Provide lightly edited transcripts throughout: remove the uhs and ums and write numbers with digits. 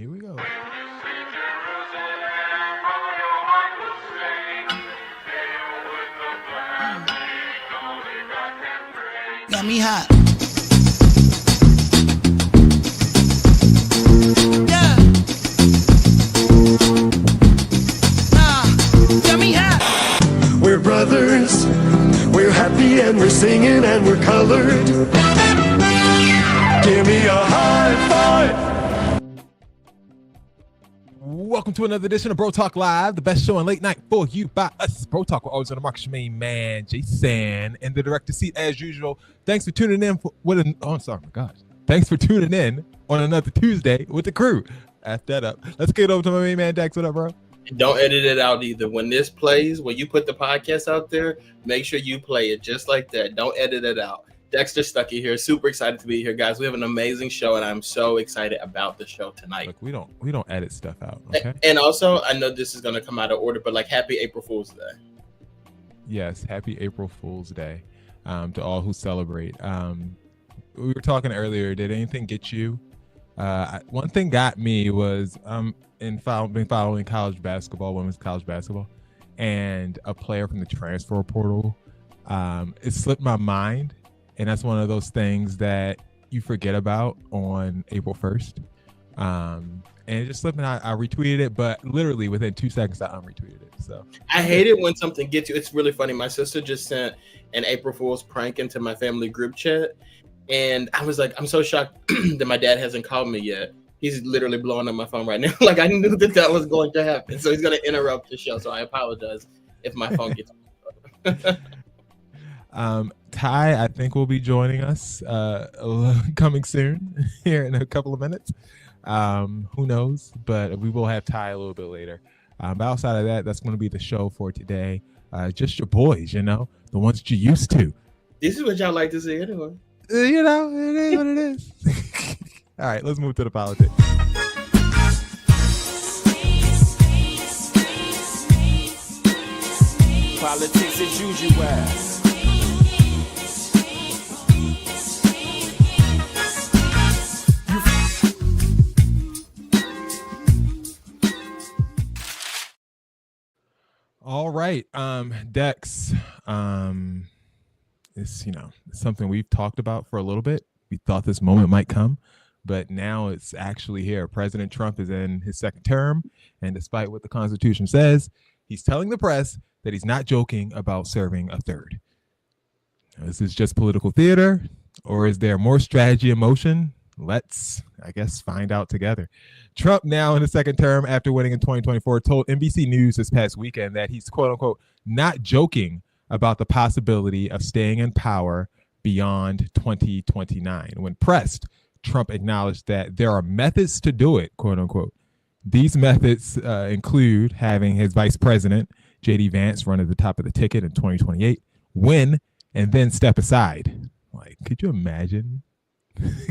Here we go. Got me hot. Yeah. Got me hot. We're brothers. We're happy and we're singing and we're colored. Give me a high five. Welcome to another edition of Bro Talk Live, the best show in late night for you by us. Bro Talk, we're always on the market. Your main man, Jason, in the director seat as usual. Thanks for tuning in Thanks for tuning in on another Tuesday with the crew. Add that up. Let's get over to my main man, Dex. What up, bro? Don't edit it out either. When this plays, when you put the podcast out there, make sure you play it just like that. Don't edit it out. Dexter Stuckey here. Super excited to be here, guys. We have an amazing show, and I'm so excited about the show tonight. Look, we don't edit stuff out, okay? And also, I know this is going to come out of order, but like, happy April Fool's Day. Yes, happy April Fool's Day to all who celebrate. We were talking earlier. Did anything get you? One thing got me was been following college basketball, women's college basketball, and a player from the transfer portal. It slipped my mind. And that's one of those things that you forget about on April 1st. And it just slipped, and I retweeted it, but literally within 2 seconds, I unretweeted it. So I hate it when something gets you. It's really funny. My sister just sent an April Fool's prank into my family group chat. And I was like, I'm so shocked that my dad hasn't called me yet. He's literally blowing up my phone right now. Like, I knew that was going to happen. So he's going to interrupt the show. So I apologize if my phone gets Ty, I think, will be joining us coming soon here in a couple of minutes. Who knows? But we will have Ty a little bit later. But outside of that, that's going to be the show for today. Just your boys, the ones that you're used to. This is what y'all like to see anyway. It is what it is. All right, let's move to the politics. Politics as usual. All right, Dex, it's something we've talked about for a little bit. We thought this moment might come, but now it's actually here. President Trump is in his second term, and despite what the Constitution says, he's telling the press that he's not joking about serving a third. Now, is this just political theater, or is there more strategy in motion? Let's, I guess, find out together. Trump, now in his second term after winning in 2024, told NBC News this past weekend that he's, quote unquote, not joking about the possibility of staying in power beyond 2029. When pressed, Trump acknowledged that there are methods to do it, quote unquote. These methods include having his vice president, J.D. Vance, run at the top of the ticket in 2028, win, and then step aside. Like, could you imagine?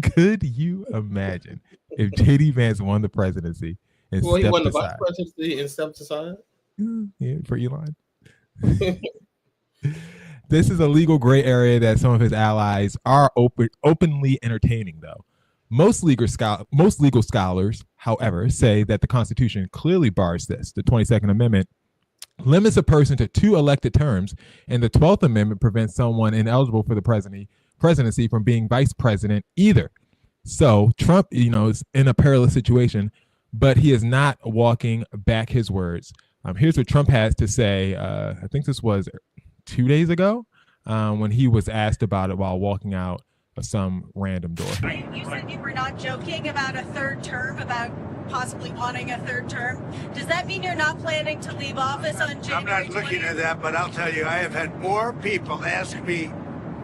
Could you imagine if J.D. Vance won the presidency and he won the aside? vice presidency and stepped aside? Yeah, for Elon. This is a legal gray area that some of his allies are openly entertaining, though. Most legal scholars, however, say that the Constitution clearly bars this. The 22nd Amendment limits a person to 2 elected terms, and the 12th Amendment prevents someone ineligible for the presidency from being vice president either. So Trump, is in a perilous situation, but he is not walking back his words. Here's what Trump has to say. I think this was 2 days ago when he was asked about it while walking out of some random door. You said you were not joking about a third term, about possibly wanting a third term. Does that mean you're not planning to leave office on January 20th? I'm not looking at that, but I'll tell you, I have had more people ask me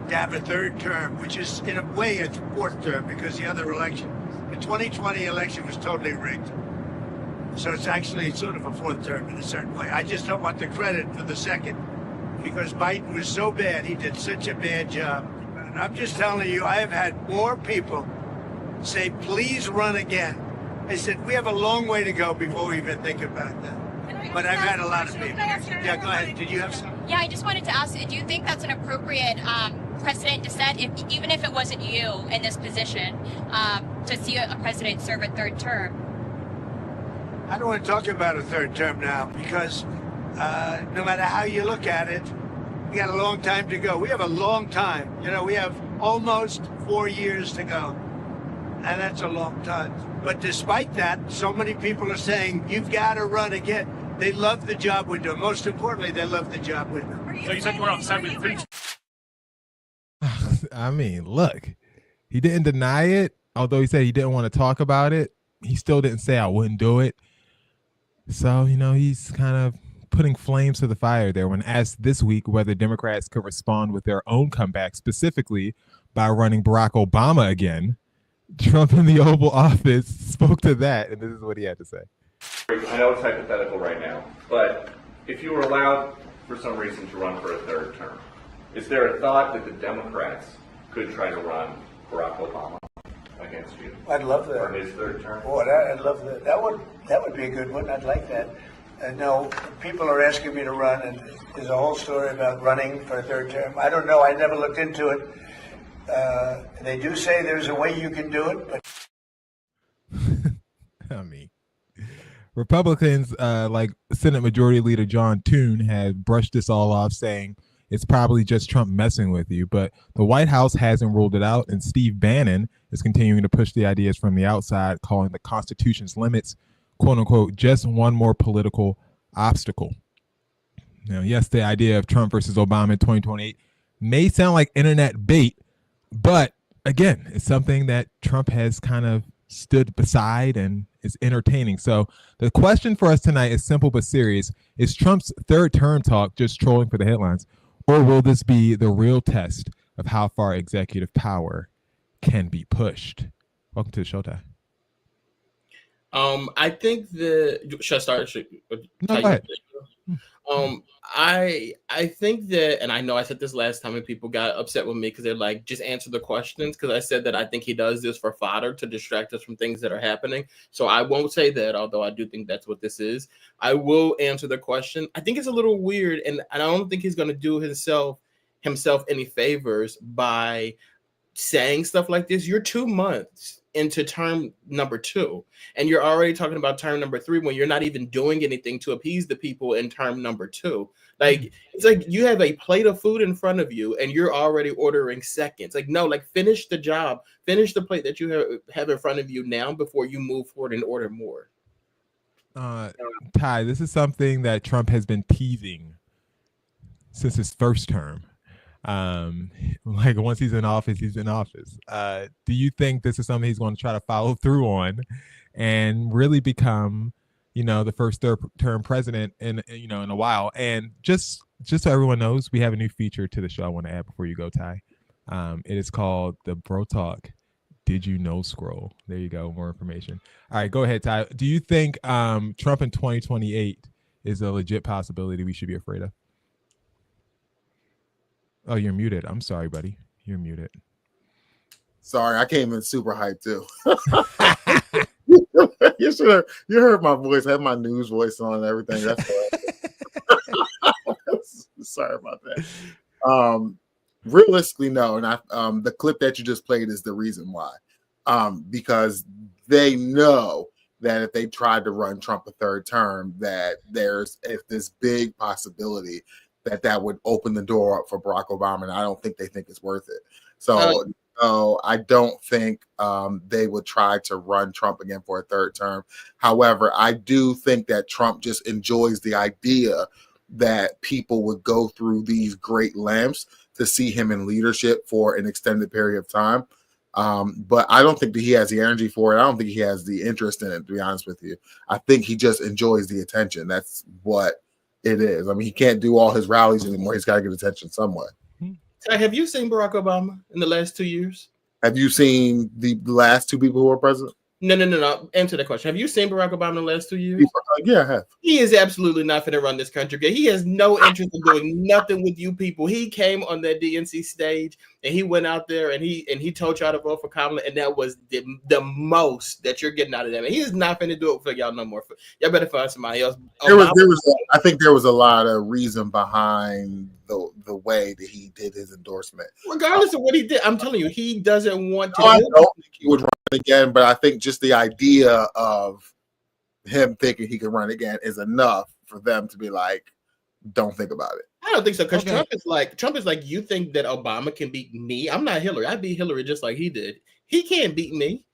to have a third term, which is in a way a fourth term, because the other election, the 2020 election, was totally rigged. So it's actually sort of a fourth term in a certain way. I just don't want the credit for the second, because Biden was so bad. He did such a bad job. And I'm just telling you, I have had more people say, please run again. I said, we have a long way to go before we even think about that. But I've had a lot of people. Yeah, go ahead. Did you have some? Yeah, I just wanted to ask, do you think that's an appropriate precedent to set, even if it wasn't you in this position, to see a president serve a third term? I don't want to talk about a third term now because no matter how you look at it, we got a long time to go. We have a long time. You know, we have almost 4 years to go. And that's a long time. But despite that, so many people are saying, you've got to run again. They love the job we're doing. Most importantly, they love the job we're doing. So you said you were upset with the I mean, look, he didn't deny it. Although he said he didn't want to talk about it, he still didn't say I wouldn't do it. So, you know, he's kind of putting flames to the fire there when asked this week whether Democrats could respond with their own comeback, specifically by running Barack Obama again. Trump in the Oval Office spoke to that, and this is what he had to say. I know it's hypothetical right now, but if you were allowed for some reason to run for a third term, is there a thought that the Democrats could try to run Barack Obama against you? I'd love that. For his third term? Boy, I'd love that. That would be a good one. I'd like that. No, people are asking me to run, and there's a whole story about running for a third term. I don't know. I never looked into it. They do say there's a way you can do it, but I mean, Republicans like Senate Majority Leader John Toon had brushed this all off, saying it's probably just Trump messing with you. But the White House hasn't ruled it out, and Steve Bannon is continuing to push the ideas from the outside, calling the Constitution's limits, quote unquote, just one more political obstacle. Now, yes, the idea of Trump versus Obama in 2028 may sound like internet bait, but again, it's something that Trump has kind of stood beside and is entertaining. So the question for us tonight is simple but serious. Is Trump's third term talk just trolling for the headlines, or will this be the real test of how far executive power can be pushed? Welcome to the show, Ty. I think should I start? No, go ahead. I think that, and I know I said this last time and people got upset with me because they're like, just answer the questions, because I said that I think he does this for fodder to distract us from things that are happening. So I won't say that, although I do think that's what this is. I will answer the question. I think it's a little weird, and I don't think he's going to do himself any favors by saying stuff like this. You're 2 months into term number 2, and you're already talking about term number 3 when you're not even doing anything to appease the people in term number 2. Like, it's like you have a plate of food in front of you and you're already ordering seconds. Like, no, like, finish the job, finish the plate that you have in front of you now before you move forward and order more. Ty, this is something that Trump has been teasing since his first term. Like, once he's in office, he's in office. Do you think this is something he's going to try to follow through on and really become, you know, the first term president in a while? And just so everyone knows, we have a new feature to the show I want to add before you go, Ty. It is called the Bro Talk Did You Know Scroll. There you go, more information. All right, go ahead, Ty. Do you think Trump in 2028 is a legit possibility we should be afraid of? Oh, you're muted. I'm sorry, buddy. You're muted. Sorry, I came in super hyped too. You heard my voice. I have my news voice on and everything. That's sorry about that. Realistically, no. And the clip that you just played is the reason why. Because they know that if they tried to run Trump a third term, that there's this big possibility that would open the door up for Barack Obama, and I don't think they think it's worth it. So I don't think they would try to run Trump again for a third term. However, I do think that Trump just enjoys the idea that people would go through these great lengths to see him in leadership for an extended period of time. But I don't think that he has the energy for it. I don't think he has the interest in it, to be honest with you. I think he just enjoys the attention. That's what it is. I mean, he can't do all his rallies anymore. He's got to get attention some way. Have you seen Barack Obama in the last 2 years? Have you seen the last 2 people who were president? No. Answer that question. Have you seen Barack Obama in the last 2 years? Yeah, I have. He is absolutely not going to run this country. He has no interest in doing nothing with you people. He came on that DNC stage and he went out there and he told y'all to vote for Kamala, and that was the most that you're getting out of them. And he is not going to do it for y'all no more. Y'all better find somebody else. I think there was a lot of reason behind the way that he did his endorsement. Regardless of what he did, I'm telling you, he doesn't want to. I don't think he would run again, but I think just the idea of him thinking he can run again is enough for them to be like, don't think about it. I don't think so, because Okay. Trump is like, you think that Obama can beat me? I'm not Hillary. I beat Hillary just like he did. He can't beat me.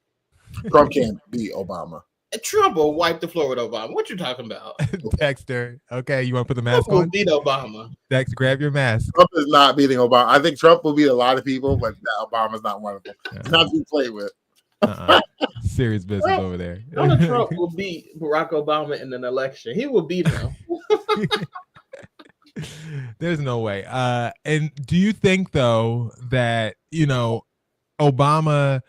Trump can't beat Obama. Trump will wipe the floor with Obama. What you talking about? Dexter. Okay, you want to put the mask Trump will on? beat Obama. Dexter, grab your mask. Trump is not beating Obama. I think Trump will beat a lot of people, but Obama's not one of them. It's not to be played with. Serious business over there. Donald Trump will beat Barack Obama in an election. He will beat him. There's no way. And do you think though that Obama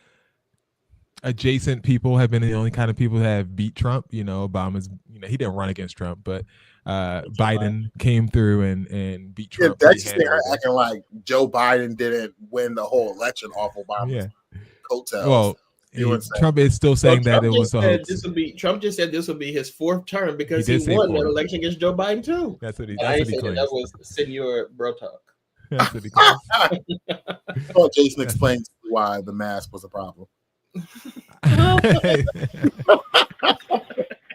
adjacent people have been the only kind of people that have beat Trump? Obama's he didn't run against Trump, but Biden came through and beat Trump. That's just acting like Joe Biden didn't win the whole election off Obama's coattails. Well, Trump is still saying that it was a hoax. Trump just said this will be his fourth term because He he did won say that fourth. election against Joe Biden too. That's what he And I ain't claims. saying that was Senor Bro Talk. That's what he claims. Well, Jason explains why the mask was a problem.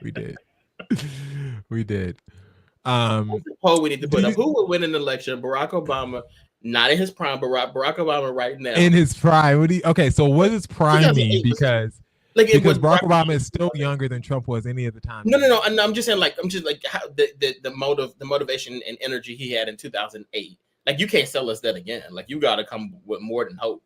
We did. Poll we need to put up. Who would win an election? Barack Obama, not in his prime, but Barack Obama right now. In his prime. So what does prime mean? 2008%. Because Barack Obama is still younger than Trump was any of the time. No. I'm just saying, how the motivation and energy he had in 2008. Like, you can't sell us that again. Like, you got to come with more than hope.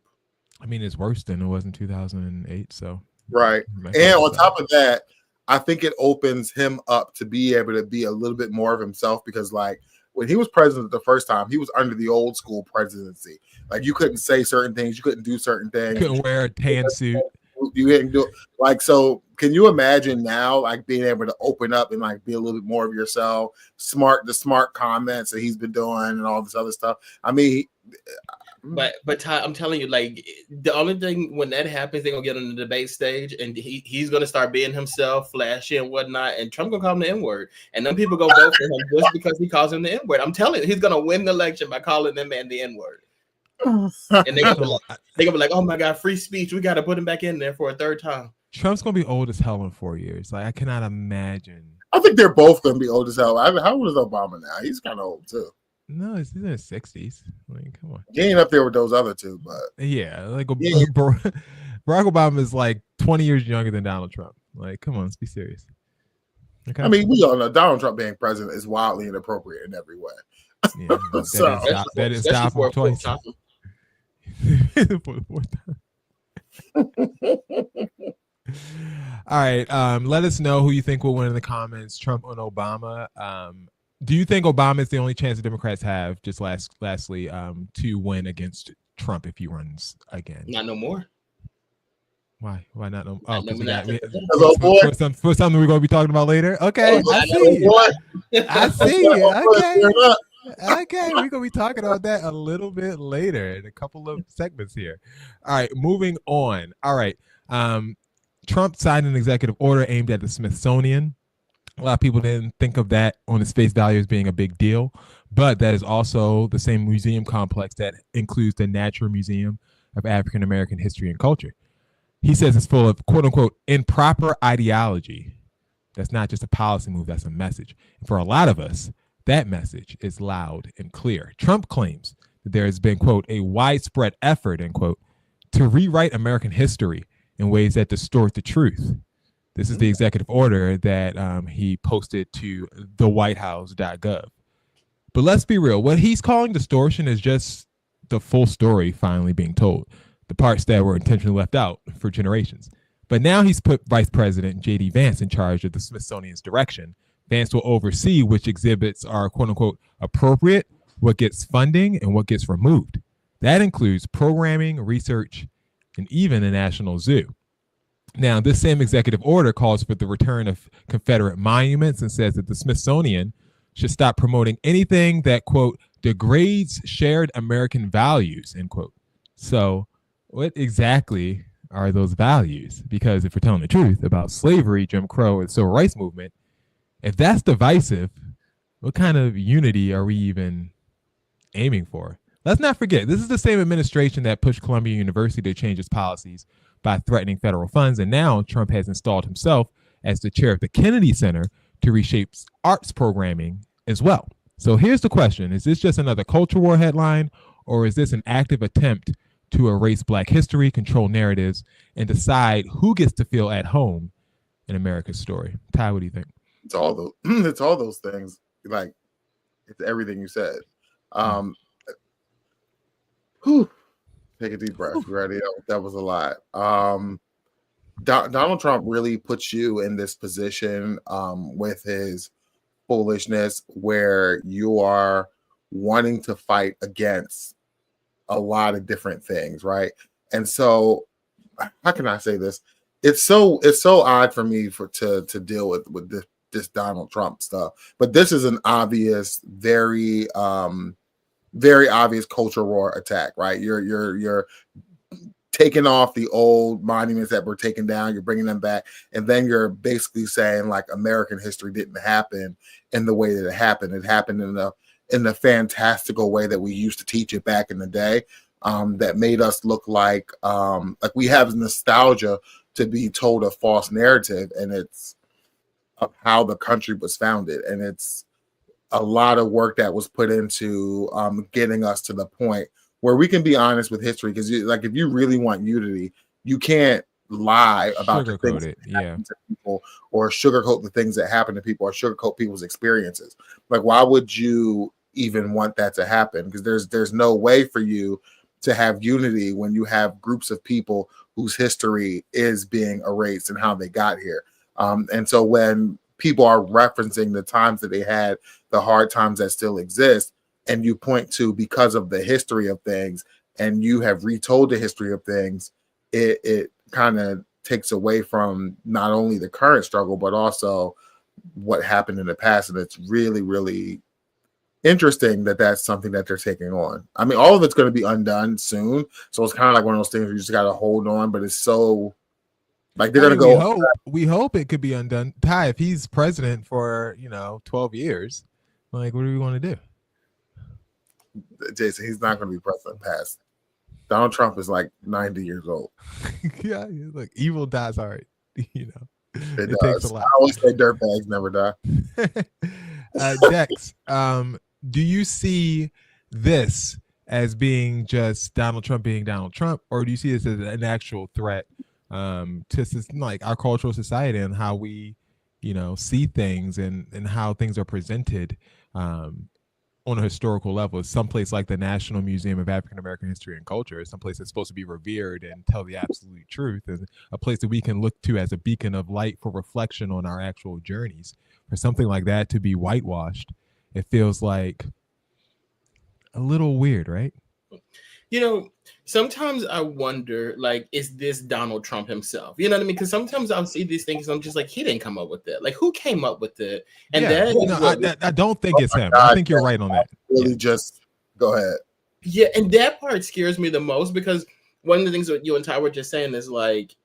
I mean, it's worse than it was in 2008. So right. And on top of that, I think it opens him up to be able to be a little bit more of himself, because like when he was president the first time, he was under the old school presidency. Like, you couldn't say certain things, you couldn't do certain things, couldn't wear a tan suit. You didn't do it. Like, so can you imagine now, like, being able to open up and like be a little bit more of yourself, the smart comments that he's been doing and all this other stuff? I mean, but Ty, I'm telling you, like, the only thing when that happens, they're gonna get on the debate stage and he's gonna start being himself, flashy and whatnot, and Trump gonna call him the N-word, and then people gonna vote for him just because he calls him the N-word. I'm telling you, he's gonna win the election by calling them man the N-word. And they're gonna be like, oh my God, free speech. We got to put him back in there for a third time. Trump's gonna be old as hell in 4 years. Like, I cannot imagine. I think they're both gonna be old as hell. How old is Obama now? He's kind of old too. No, he's in his 60s. Like, come on. He ain't up there with those other two, but yeah, like Barack Obama is like 20 years younger than Donald Trump. Like, come on, let's be serious. Okay. I mean, we all know Donald Trump being president is wildly inappropriate in every way. Yeah, that is stop him twice. For the fourth time. All right. Let us know who you think will win in the comments, Trump or Obama. Do you think Obama is the only chance the Democrats have, just lastly, to win against Trump if he runs again? Not no more. Why? Why not? No? Oh, for something we're going to be talking about later. Okay, I see you. I see you. Okay. Okay, we're gonna be talking about that a little bit later in a couple of segments here. All right, moving on. All right, Trump signed an executive order aimed at the Smithsonian. A lot of people didn't think of that on its face value as being a big deal, but that is also the same museum complex that includes the Natural Museum of African American History and Culture. He says it's full of quote unquote improper ideology. That's not just a policy move, that's a message. And for a lot of us, that message is loud and clear. Trump claims that there has been, quote, a widespread effort, end quote, to rewrite American history in ways that distort the truth. This is the executive order that he posted to thewhitehouse.gov. But let's be real. What he's calling distortion is just the full story finally being told, the parts that were intentionally left out for generations. But now he's put Vice President J.D. Vance in charge of the Smithsonian's direction. Vance will oversee which exhibits are, quote unquote, appropriate, what gets funding, and what gets removed. That includes programming, research, and even the National Zoo. Now, this same executive order calls for the return of Confederate monuments and says that the Smithsonian should stop promoting anything that, quote, degrades shared American values, end quote. So what exactly are those values? Because if we're telling the truth about slavery, Jim Crow, and the Civil Rights Movement, if that's divisive, what kind of unity are we even aiming for? Let's not forget, this is the same administration that pushed Columbia University to change its policies by threatening federal funds, and now Trump has installed himself as the chair of the Kennedy Center to reshape arts programming as well. So here's the question. Is this just another culture war headline, or is this an active attempt to erase Black history, control narratives, and decide who gets to feel at home in America's story? Ty, what do you think? It's all those. It's all those things. Like, it's everything you said. Whew. Take a deep breath. You ready? That was a lot. Donald Trump really puts you in this position with his foolishness, where you are wanting to fight against a lot of different things, right? And so, how can I say this? It's so odd for me to deal with this Donald Trump stuff. But this is an obvious, very obvious culture war attack, right? You're taking off the old monuments that were taken down, you're bringing them back, and then you're basically saying like American history didn't happen in the way that it happened. It happened in the fantastical way that we used to teach it back in the day, that made us look like we have nostalgia to be told a false narrative, and it's of how the country was founded, and it's a lot of work that was put into getting us to the point where we can be honest with history. Because if you really want unity, you can't lie about the things that happen to people, or sugarcoat the things that happen to people, or sugarcoat people's experiences. Like, why would you even want that to happen? Because there's no way for you to have unity when you have groups of people whose history is being erased and how they got here. And so when people are referencing the times that they had, the hard times that still exist, and you point to because of the history of things, and you have retold the history of things, it kind of takes away from not only the current struggle, but also what happened in the past. And it's really, really interesting that that's something that they're taking on. I mean, all of it's going to be undone soon. So it's kind of like one of those things where you just got to hold on, but it's so like they're going to go. We hope it could be undone. Ty, if he's president for 12 years, like, what do we want to do? Jason, he's not going to be president past. Donald Trump is like 90 years old. Yeah, like evil dies hard. It takes a lot. I always say dirtbags never die. Dex, do you see this as being just Donald Trump being Donald Trump, or do you see this as an actual threat to like our cultural society and how we, see things and how things are presented on a historical level? Someplace like the National Museum of African American History and Culture is someplace that's supposed to be revered and tell the absolute truth, and a place that we can look to as a beacon of light for reflection on our actual journeys. For something like that to be whitewashed, it feels like a little weird, right? Sometimes I wonder, like, is this Donald Trump himself? You know what I mean? Because sometimes I'll see these things and I'm just like, he didn't come up with it. Like, who came up with it? And I don't think it's him. I think you're right on that. Really, just go ahead. Yeah, and that part scares me the most, because one of the things that you and Ty were just saying is like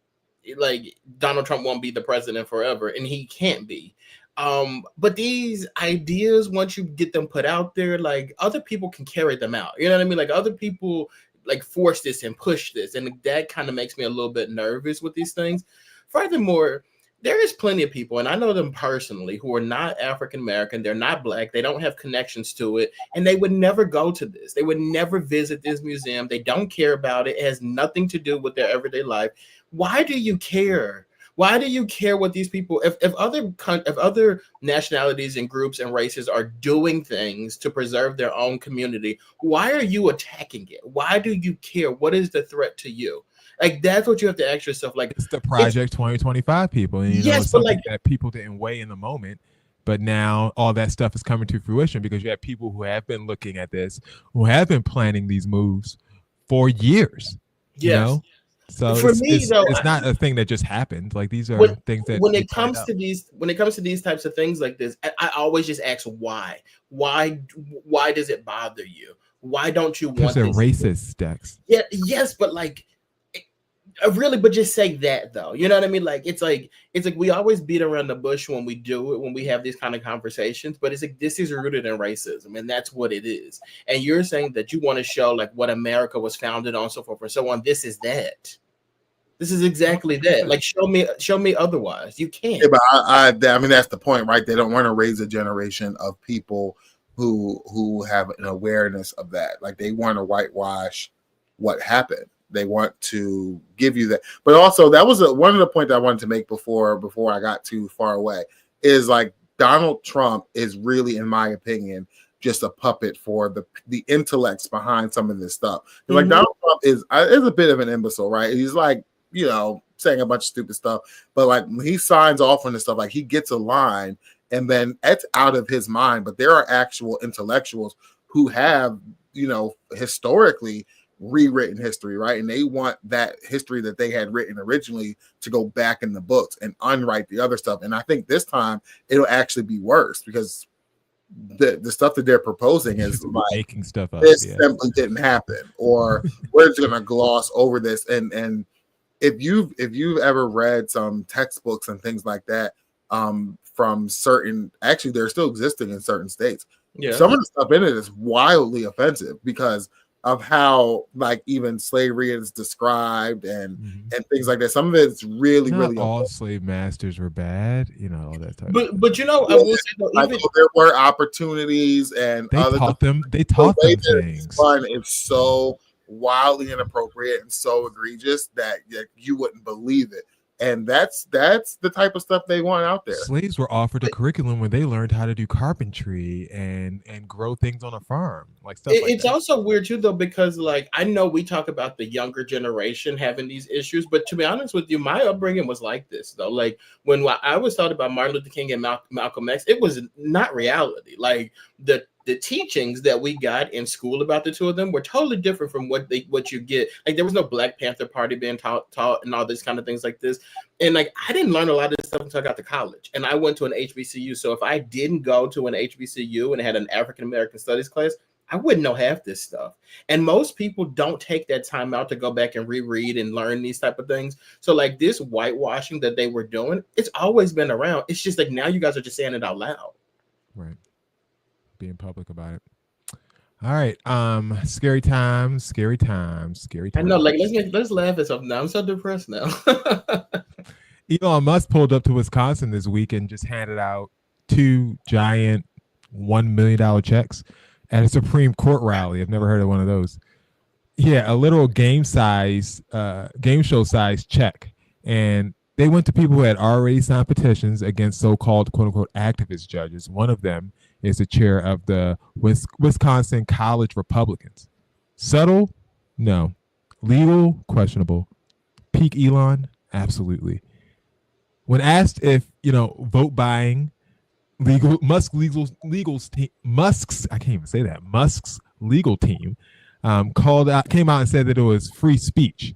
Donald Trump won't be the president forever, and he can't be. But these ideas, once you get them put out there, like, other people can carry them out. You know what I mean? Like, other people like force this and push this, and that kind of makes me a little bit nervous with these things. Furthermore, there is plenty of people, and I know them personally, who are not African American, they're not Black, they don't have connections to it, and they would never go to this. They would never visit this museum. They don't care about it. It has nothing to do with their everyday life. Why do you care? Why do you care what these people, if other nationalities and groups and races are doing things to preserve their own community, why are you attacking it? Why do you care? What is the threat to you? Like, that's what you have to ask yourself. Like, it's the Project 2025 people, and it's something that people didn't weigh in the moment, but now all that stuff is coming to fruition because you have people who have been looking at this, who have been planning these moves for years. Yes. So for me, though, it's not a thing that just happened. Like, these are things that when it comes to these types of things like this, I always just ask why. Why does it bother you? Why don't you want? Because they're racist, Dex. Yeah, yes, but like, really, but just say that though. You know what I mean? Like, it's like we always beat around the bush when we do it, when we have these kind of conversations. But it's like, this is rooted in racism, and that's what it is. And you're saying that you want to show like what America was founded on, so forth and so on. This is that. This is exactly that. Like, show me otherwise. You can't. Yeah, but I mean, that's the point, right? They don't want to raise a generation of people who have an awareness of that. Like, they want to whitewash what happened. They want to give you that. But also, that was one of the points I wanted to make before I got too far away, is like Donald Trump is really, in my opinion, just a puppet for the intellects behind some of this stuff. Mm-hmm. Like, Donald Trump is a bit of an imbecile, right? He's like, saying a bunch of stupid stuff, but like when he signs off on this stuff, like he gets a line and then it's out of his mind. But there are actual intellectuals who have, historically rewritten history, right? And they want that history that they had written originally to go back in the books and unwrite the other stuff. And I think this time it'll actually be worse, because the stuff that they're proposing is like making stuff up. This simply didn't happen, or we're just gonna gloss over this. And if you've ever read some textbooks and things like that, from certain, actually they're still existing in certain states. Yeah. Some of the stuff in it is wildly offensive because of how, like, even slavery is described and things like that. Some of it's really, Not really all slave masters were bad, all that type. But I will say, there were opportunities, and they taught them things. It's so wildly inappropriate and so egregious that you wouldn't believe it. And that's the type of stuff they want out there. Slaves were offered a curriculum where they learned how to do carpentry and grow things on a farm, like stuff like it's that. Also weird too, though, because like I know we talk about the younger generation having these issues, but to be honest with you, my upbringing was like this though. Like when I was taught about Martin Luther King and Malcolm X, it was not reality. Like the teachings that we got in school about the two of them were totally different from what you get. Like there was no Black Panther Party being taught and all these kind of things like this. And like I didn't learn a lot of this stuff until I got to college. And I went to an HBCU. So if I didn't go to an HBCU and had an African American studies class, I wouldn't know half this stuff. And most people don't take that time out to go back and reread and learn these type of things. So like this whitewashing that they were doing, it's always been around. It's just like now you guys are just saying it out loud. Right. Being public about it. All right. Scary times. I know, like let's laugh at something now. I'm so depressed now. Elon Musk pulled up to Wisconsin this week and just handed out 2 giant $1 million checks at a Supreme Court rally. I've never heard of one of those. Yeah, a little game show size check. And they went to people who had already signed petitions against so-called quote unquote activist judges. One of them is the chair of the Wisconsin College Republicans. Subtle? No. Legal? Questionable. Peak Elon? Absolutely. When asked if, vote buying, Musk's legal team came out and said that it was free speech.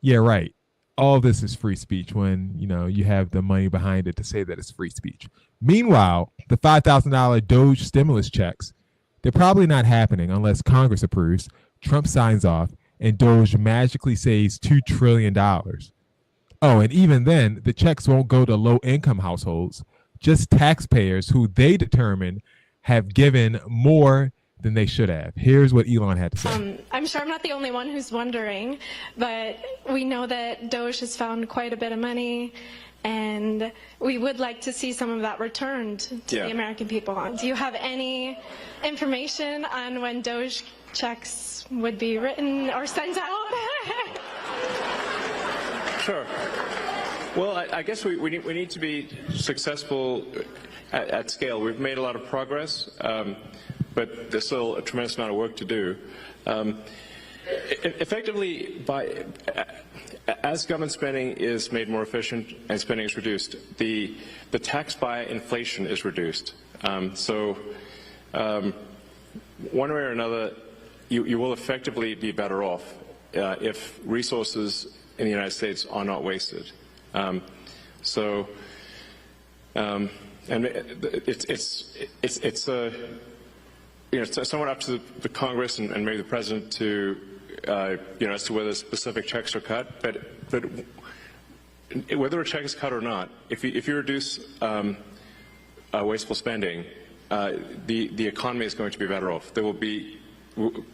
Yeah, right. All this is free speech when, you have the money behind it to say that it's free speech. Meanwhile, the $5,000 Doge stimulus checks, they're probably not happening unless Congress approves, Trump signs off, and Doge magically saves $2 trillion. Oh, and even then, the checks won't go to low-income households, just taxpayers who they determine have given more than they should have. Here's what Elon had to say. I'm sure I'm not the only one who's wondering, but we know that Doge has found quite a bit of money, and we would like to see some of that returned to the American people. Do you have any information on when Doge checks would be written or sent out? Sure. Well, I guess we need to be successful at scale. We've made a lot of progress. But there's still a tremendous amount of work to do. Effectively, as government spending is made more efficient and spending is reduced, the tax by inflation is reduced. So one way or another, you will effectively be better off if resources in the United States are not wasted. And it's somewhat up to the Congress and maybe the president to, as to whether specific checks are cut. But whether a check is cut or not, if you reduce wasteful spending, the economy is going to be better off.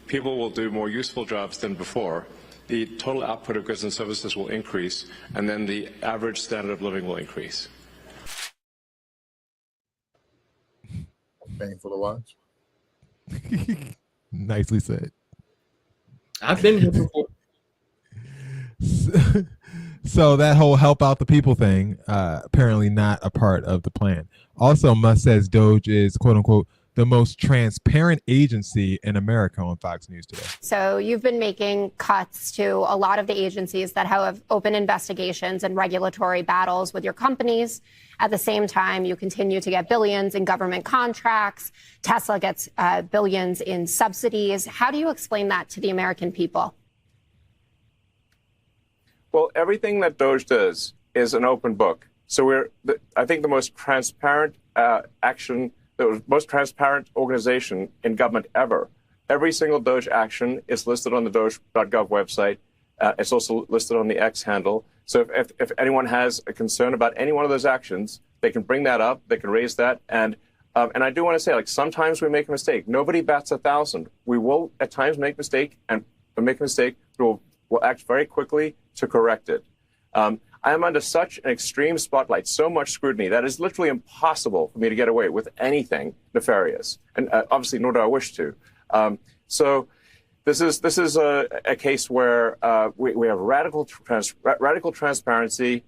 People will do more useful jobs than before, the total output of goods and services will increase, and then the average standard of living will increase. Painful to watch. Nicely said. I've been here before. So that whole help out the people thing, apparently not a part of the plan. Also, Musk says Doge is, quote unquote, the most transparent agency in America on Fox News today. So you've been making cuts to a lot of the agencies that have open investigations and regulatory battles with your companies. At the same time, you continue to get billions in government contracts. Tesla gets billions in subsidies. How do you explain that to the American people? Well, everything that Doge does is an open book. So I think the most transparent the most transparent organization in government ever. Every single Doge action is listed on the Doge.gov website. It's also listed on the X handle. So if anyone has a concern about any one of those actions, they can bring that up. They can raise that. And I do want to say, like, sometimes we make a mistake. Nobody bats 1,000. We will at times make a mistake, but we'll act very quickly to correct it. I am under such an extreme spotlight, so much scrutiny, that it's literally impossible for me to get away with anything nefarious. And obviously, nor do I wish to. So this is a case where we have radical transparency.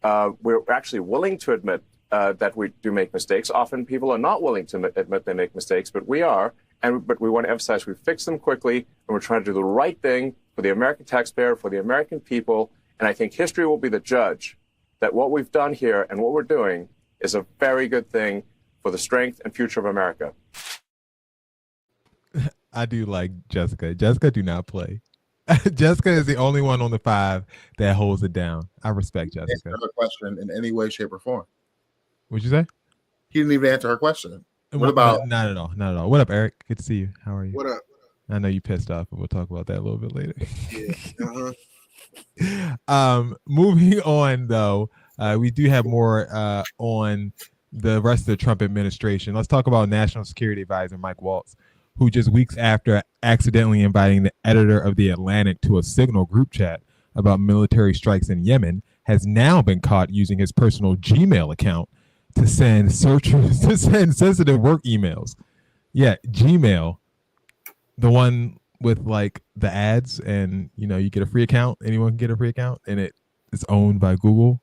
We're actually willing to admit that we do make mistakes. Often people are not willing to admit they make mistakes, but we are. But we want to emphasize we fix them quickly, and we're trying to do the right thing for the American taxpayer, for the American people. And I think history will be the judge that what we've done here and what we're doing is a very good thing for the strength and future of America. I do like Jessica. Jessica do not play. Jessica is the only one on the 5 that holds it down. I respect Jessica. Answer her question in any way, shape, or form. What'd you say? He didn't even answer her question. What about? Not at all. Not at all. What up, Eric? Good to see you. How are you? What up? I know you pissed off, but we'll talk about that a little bit later. Yeah. Moving on, though, we do have more on the rest of the Trump administration. Let's talk about National Security Advisor Mike Waltz, who just weeks after accidentally inviting the editor of The Atlantic to a Signal group chat about military strikes in Yemen, has now been caught using his personal Gmail account to send sensitive work emails. Yeah, Gmail, the one with like the ads, and you get a free account. Anyone can get a free account, and it is owned by Google.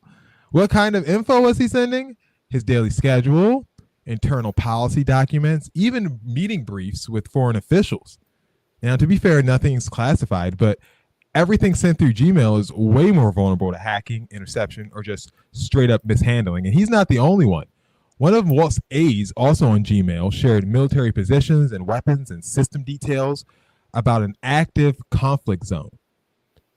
What kind of info was he sending? His daily schedule, internal policy documents, even meeting briefs with foreign officials. Now, to be fair, nothing's classified, but everything sent through Gmail is way more vulnerable to hacking, interception, or just straight up mishandling. And he's not the only one. One of Walt's aides, also on Gmail, shared military positions and weapons and system details about an active conflict zone.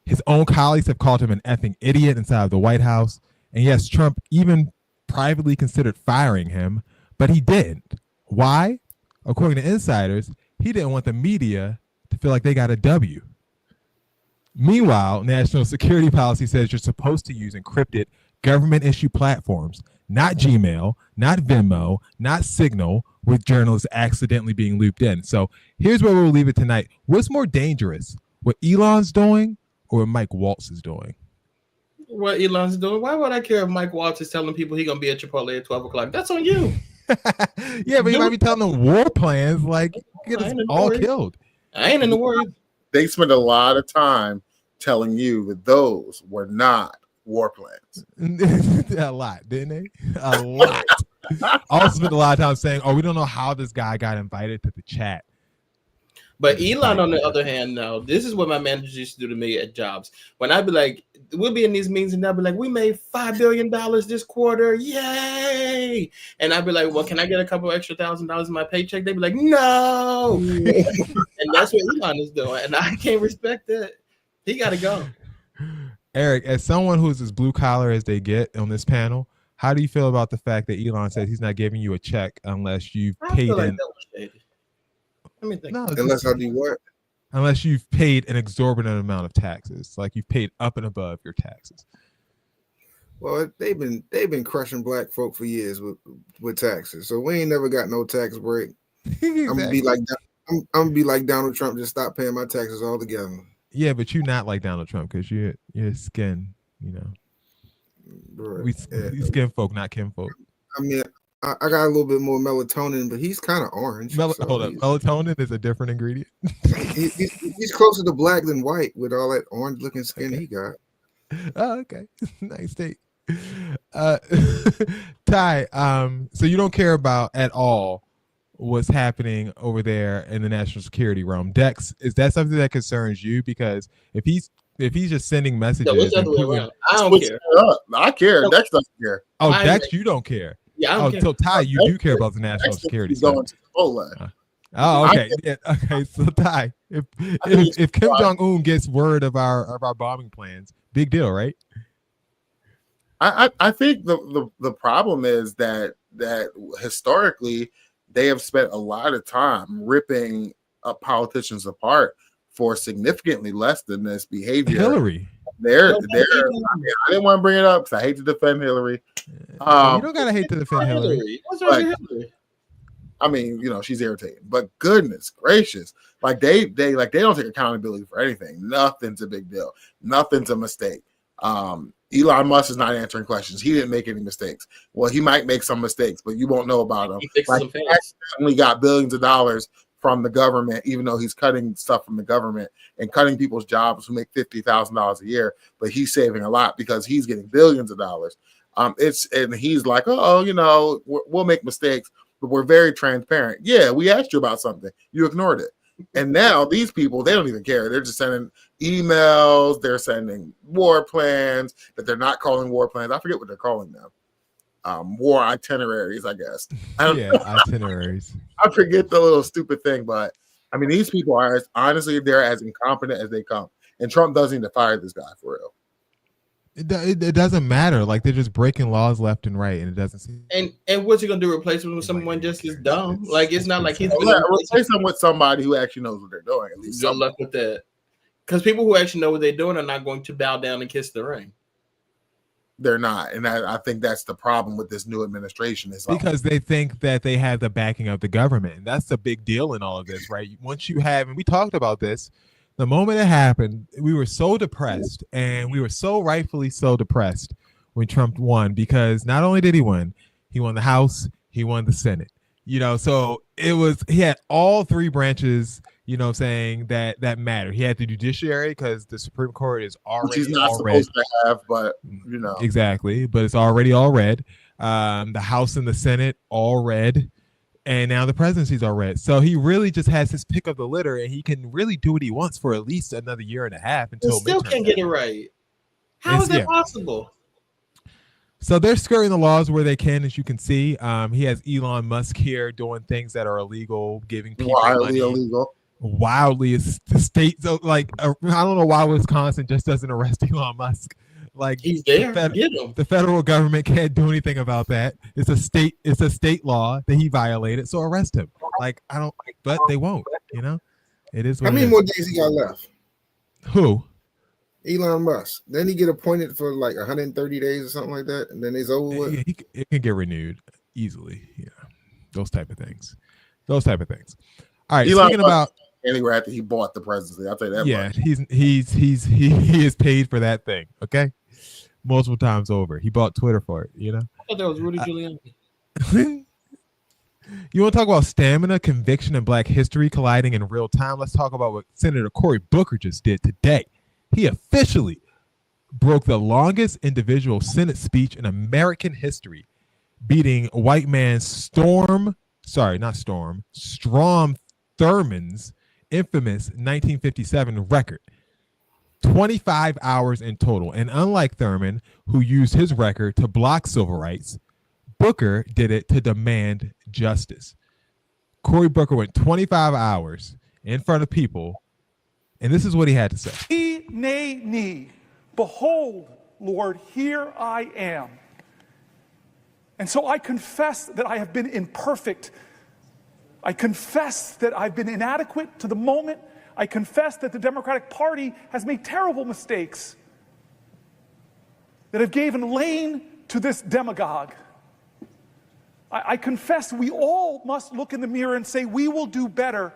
His own colleagues have called him an effing idiot inside of the White House. And yes, Trump even privately considered firing him, but he didn't. Why? According to insiders, he didn't want the media to feel like they got a W. Meanwhile, national security policy says you're supposed to use encrypted government-issue platforms, not Gmail, not Venmo, not Signal, with journalists accidentally being looped in. So here's where we'll leave it tonight. What's more dangerous, what Elon's doing or what Mike Waltz is doing? What Elon's doing? Why would I care if Mike Waltz is telling people he's going to be at Chipotle at 12 o'clock? That's on you. Yeah, but you might be telling them war plans, like, get us all killed. I ain't in the war. They spend a lot of time telling you that those were not war plans. A lot, didn't they? A lot. Also spent a lot of time saying, we don't know how this guy got invited to the chat. But Elon, on the other hand, no, this is what my managers used to do to me at jobs. When I'd be like, we'll be in these meetings and they'll be like, we made $5 billion this quarter. Yay. And I'd be like, well, can I get a couple extra $1,000 in my paycheck? They'd be like, no. And that's what Elon is doing. And I can't respect that. He got to go. Eric, as someone who's as blue collar as they get on this panel, how do you feel about the fact that Elon says he's not giving you a check unless you've paid in? Let me think. No, unless I do what? Unless you've paid an exorbitant amount of taxes, like you've paid up and above your taxes. Well, they've been crushing black folk for years with taxes, so we ain't never got no tax break. Exactly. I'm gonna be like Donald Trump, just stop paying my taxes altogether. Yeah, but you not like Donald Trump because your skin, you know. We skin folk, not kin folk. I mean, I got a little bit more melatonin, but he's kind of orange. Hold up, melatonin is a different ingredient. He's closer to black than white with all that orange-looking skin he got. Oh, okay, nice take. Ty, so you don't care about at all what's happening over there in the national security realm. Dex, is that something that concerns you? Because if he's just sending messages, what's the other way around? I don't care. I care. Dex doesn't care. Oh, Dex, you don't care. Yeah, I don't care. So Ty, you do care about the national security stuff. Going to the Oh, okay. Yeah, okay. So Ty, if Kim Jong-un gets word of our bombing plans, big deal, right? I think the problem is that historically they have spent a lot of time ripping politicians apart for significantly less than this behavior. Hillary. I didn't want to bring it up because I hate to defend Hillary. You don't gotta hate to defend Hillary. What's wrong with Hillary? I mean, she's irritating, but goodness gracious, like they don't take accountability for anything. Nothing's a big deal. Nothing's a mistake. Elon Musk is not answering questions. He didn't make any mistakes. Well, he might make some mistakes, but you won't know about them. He accidentally got billions of dollars from the government, even though he's cutting stuff from the government and cutting people's jobs who make $50,000 a year, but he's saving a lot because he's getting billions of dollars. And he's like, we'll make mistakes, but we're very transparent. Yeah, we asked you about something. You ignored it. And now these people, they don't even care. They're just sending emails. They're sending war plans that they're not calling war plans. I forget what they're calling them. War itineraries, I guess. Itineraries. I forget the little stupid thing, but I mean, these people are they're as incompetent as they come. And Trump doesn't need to fire this guy for real. It doesn't matter. Like they're just breaking laws left and right, and it doesn't seem. And what's he gonna do? Replace him with someone just as dumb? Like it's not like he's replace him with somebody who actually knows what they're doing. At least good luck with that. Because people who actually know what they're doing are not going to bow down and kiss the ring. They're not, and I think that's the problem with this new administration is because they think that they have the backing of the government, and that's the big deal in all of this, right? Once you have, and we talked about this, the moment it happened, we were so depressed, and we were so rightfully so depressed when Trump won, because not only did he win the House, he won the Senate. So he had all three branches, saying that mattered. He had the judiciary because the Supreme Court is already he's not supposed to have, but exactly, but it's already all red. The House and the Senate all red. And now the presidency's all red. So he really just has his pick of the litter, and he can really do what he wants for at least another year and a half until he still can't get it right. How is that possible? So they're skirting the laws where they can, as you can see. He has Elon Musk here doing things that are illegal, giving people money. Illegal. Wildly, the state. So I don't know why Wisconsin just doesn't arrest Elon Musk. Like he's there. Get him. The federal government can't do anything about that. It's a state law that he violated. So arrest him. But they won't. It is. How many more days he got left? Who? Elon Musk. Then he get appointed for like 130 days or something like that, and then it's over with. It can get renewed easily. Those type of things. All right. Elon speaking about anywhere after he bought the presidency, I'll tell you that. Yeah, much. he is paid for that thing. Okay. Multiple times over. He bought Twitter for it, I thought that was Rudy Giuliani. You want to talk about stamina, conviction, and Black history colliding in real time? Let's talk about what Senator Cory Booker just did today. He officially broke the longest individual Senate speech in American history, beating white man Strom Thurmond's infamous 1957 record. 25 hours in total. And unlike Thurmond, who used his record to block civil rights, Booker did it to demand justice. Cory Booker went 25 hours in front of people, and this is what he had to say. Nay, behold, Lord, here I am. And so I confess that I have been imperfect. I confess that I've been inadequate to the moment. I confess that the Democratic Party has made terrible mistakes, that have given lane to this demagogue. I confess we all must look in the mirror and say we will do better.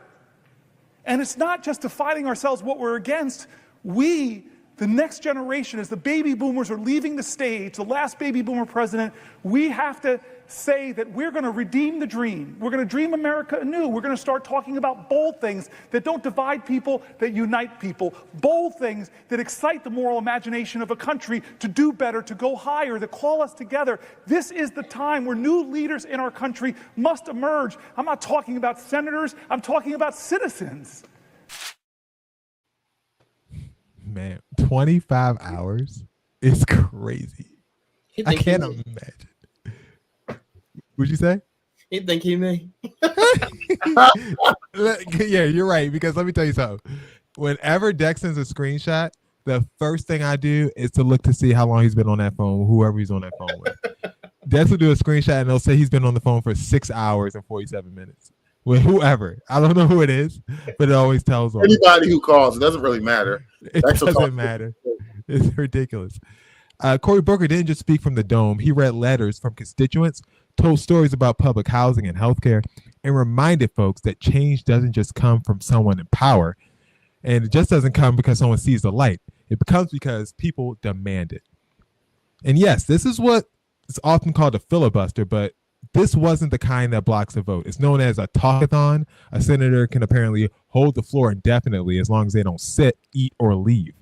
And it's not just defining ourselves what we're against. We, the next generation, as the baby boomers are leaving the stage, the last baby boomer president, we have to say that we're going to redeem the dream. We're going to dream America anew. We're going to start talking about bold things that don't divide people, that unite people. Bold things that excite the moral imagination of a country to do better, to go higher, that call us together. This is the time where new leaders in our country must emerge. I'm not talking about senators. I'm talking about citizens. Man, 25 hours is crazy. I can't imagine. What'd you say? You think he may? Yeah, you're right. Because let me tell you something. Whenever Dex sends a screenshot, the first thing I do is to look to see how long he's been on that phone, whoever he's on that phone with. Dex will do a screenshot and they'll say he's been on the phone for 6 hours and 47 minutes with whoever. I don't know who it is, but it always tells them. Anybody who calls, it doesn't really matter. It doesn't matter. It's ridiculous. Cory Booker didn't just speak from the dome. He read letters from constituents, told stories about public housing and healthcare, and reminded folks that change doesn't just come from someone in power. And it just doesn't come because someone sees the light. It becomes because people demand it. And yes, this is what is often called a filibuster, but this wasn't the kind that blocks a vote. It's known as a talkathon. A senator can apparently hold the floor indefinitely as long as they don't sit, eat, or leave.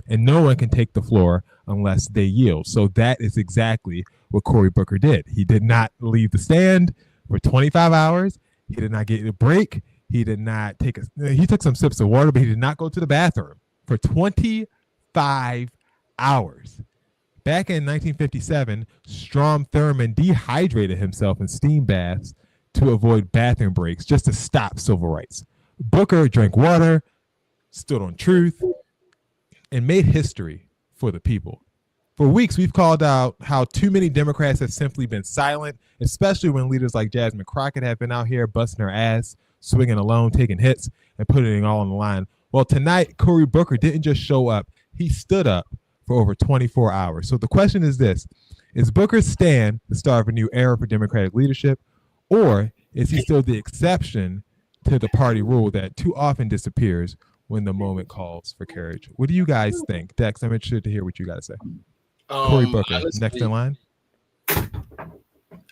And no one can take the floor unless they yield. So that is exactly what Cory Booker did. He did not leave the stand for 25 hours. He did not get a break. He did not he took some sips of water, but he did not go to the bathroom for 25 hours. Back in 1957, Strom Thurmond dehydrated himself in steam baths to avoid bathroom breaks just to stop civil rights. Booker drank water, stood on truth, and made history for the people. For weeks, we've called out how too many Democrats have simply been silent, especially when leaders like Jasmine Crockett have been out here busting her ass, swinging alone, taking hits, and putting it all on the line. Well, tonight, Cory Booker didn't just show up. He stood up for over 24 hours. So the question is this: is Booker's stand the start of a new era for Democratic leadership, or is he still the exception to the party rule that too often disappears when the moment calls for courage? What do you guys think? Dex, I'm interested to hear what you got to say. Cory Booker, honestly, next in line.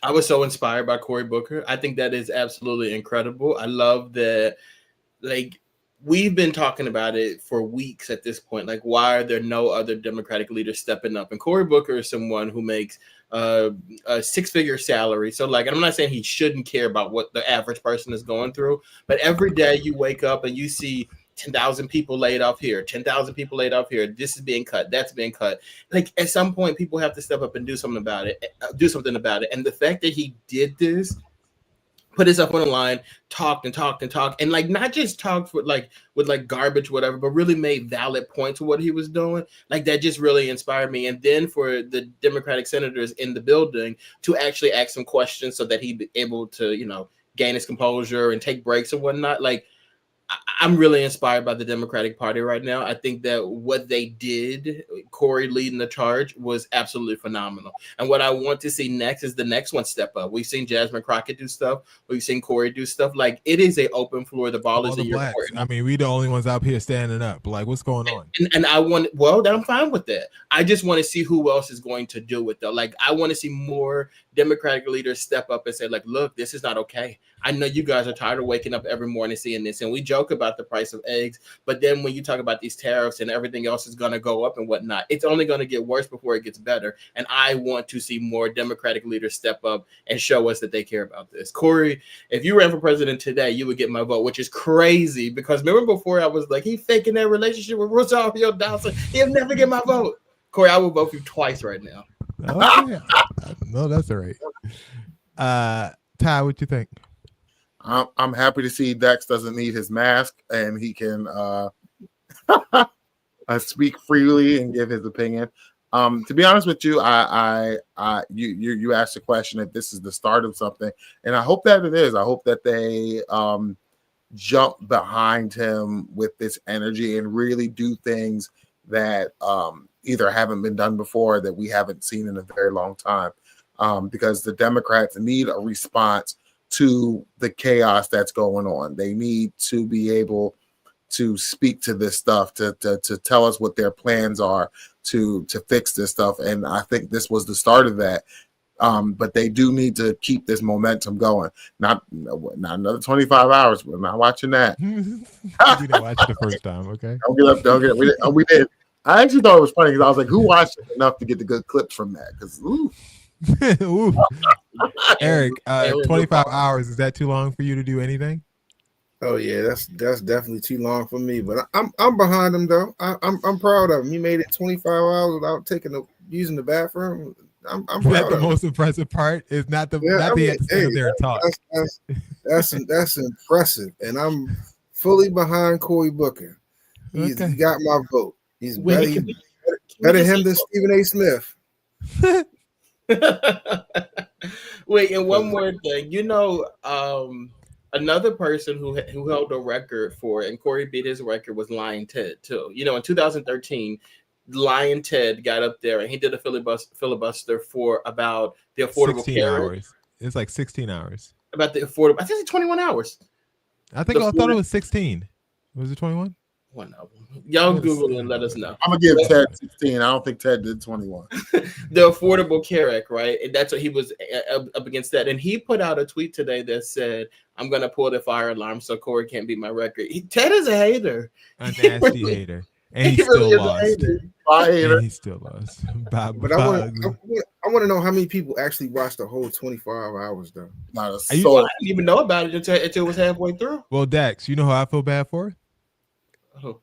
I was so inspired by Cory Booker. I think that is absolutely incredible. I love that, like, we've been talking about it for weeks at this point. Like, why are there no other Democratic leaders stepping up? And Cory Booker is someone who makes a six-figure salary. So, like, and I'm not saying he shouldn't care about what the average person is going through, but every day you wake up and you see 10,000 people laid off here, 10,000 people laid off here. This is being cut. That's being cut. Like, at some point, people have to step up and do something about it. And the fact that he did this, put himself on the line, talked, and like not just talked with garbage, whatever, but really made valid points to what he was doing. Like, that just really inspired me. And then for the Democratic senators in the building to actually ask some questions so that he'd be able to, gain his composure and take breaks and whatnot. Like, I'm really inspired by the Democratic Party right now. I think that what they did, Cory leading the charge, was absolutely phenomenal. And what I want to see next is the next one step up. We've seen Jasmine Crockett do stuff. We've seen Cory do stuff. Like, it is an open floor. The ball is in your court. I mean, we the only ones out here standing up. Like, what's going on? And I want, then I'm fine with that. I just want to see who else is going to do it, though. Like, I want to see more Democratic leaders step up and say, like, look, this is not okay. I know you guys are tired of waking up every morning seeing this, and we joke about the price of eggs, but then when you talk about these tariffs and everything else is going to go up and whatnot, it's only going to get worse before it gets better. And I want to see more Democratic leaders step up and show us that they care about this. Cory, if you ran for president today, you would get my vote, which is crazy, because remember before I was like, he faking that relationship with Rosario Dawson. He'll never get my vote. Cory, I will vote for you twice right now. Okay. No, that's all right. Ty, what you think? I'm happy to see Dex doesn't need his mask and he can speak freely and give his opinion. To be honest with you, you asked the question if this is the start of something, and I hope that it is. I hope that they jump behind him with this energy and really do things that either haven't been done before, that we haven't seen in a very long time, because the Democrats need a response to the chaos that's going on. They need to be able to speak to this stuff, to tell us what their plans are to fix this stuff. And I think this was the start of that. But they do need to keep this momentum going. Not another 25 hours. We're not watching that. You didn't watch it the first time, okay? Don't get up. We did. I actually thought it was funny because I was like, who watched it enough to get the good clips from that? Because Eric, 25 hours, is that too long for you to do anything? Oh yeah, that's definitely too long for me. But I'm behind him though. I'm proud of him. He made it 25 hours without using the bathroom. I'm proud That's the of him. most impressive part. Is not the not the had to stand there and talk. That's impressive, and I'm fully behind Cory Booker. He got my vote. He's better him than Stephen A. Smith. Wait, and one more thing. Another person who held a record for it, and Corey beat his record, was Lion Ted too. In 2013, Lion Ted got up there and he did a filibuster for about the affordable 16 care. hours. It's like 16 hours. About the affordable. I think it's 21 hours. I thought it was 16. Was it 21? One of them. Y'all Google and let us know. I'm gonna give Ted 16. I don't think Ted did 21. The Affordable Care Act, right? And that's what he was up against that. And he put out a tweet today that said, "I'm gonna pull the fire alarm so Corey can't beat my record." Ted is a hater. A nasty hater. And he still lost. And he still lost. But I want to know how many people actually watched the whole 25 hours though. I didn't even know about it until it was halfway through. Well, Dax, you know who I feel bad for?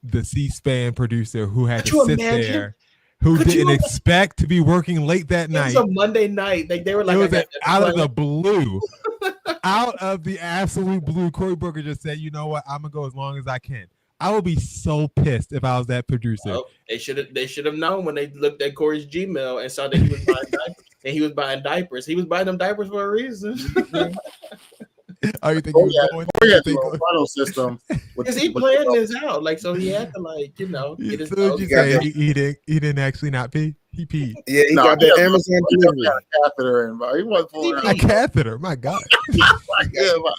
The C-SPAN producer who had to sit there, who didn't expect to be working late that night. It was a Monday night. They were like, it was out of the blue. Out of the absolute blue, Cory Booker just said, "You know what? I'm gonna go as long as I can." I would be so pissed if I was that producer. Oh, they should have known when they looked at Corey's Gmail and saw that he was buying diapers. And he was buying diapers. He was buying them diapers for a reason. Oh, you think he was going the funnel system? Because he planned this out, so he had to get his. You say he didn't actually not pee. He peed. Yeah, he got the Amazon delivery. Got a catheter in, bro. He wasn't fooling around. A catheter. My God. Oh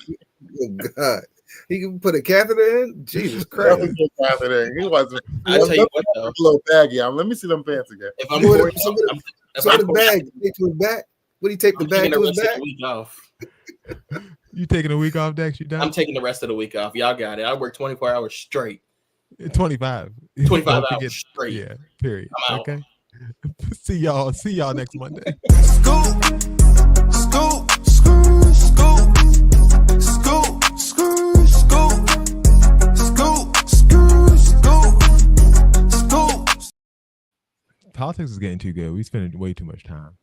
God. He can put a catheter in. Jesus Christ! He wasn't. I tell you what, though, a little baggy. Let me see them pants again. If I'm the bag, take to his back. Would he take the bag to his back? Week off. You taking a week off, Dex? You done? I'm taking the rest of the week off. Y'all got it. I work 24 hours straight. 25. 25 hours straight. Yeah. Period. I'm out. Okay. See y'all next Monday. Scoop, scoop, scoop, scoop, scoop, scoop, scoop, scoop, scoop, scoop. Politics is getting too good. We spending way too much time.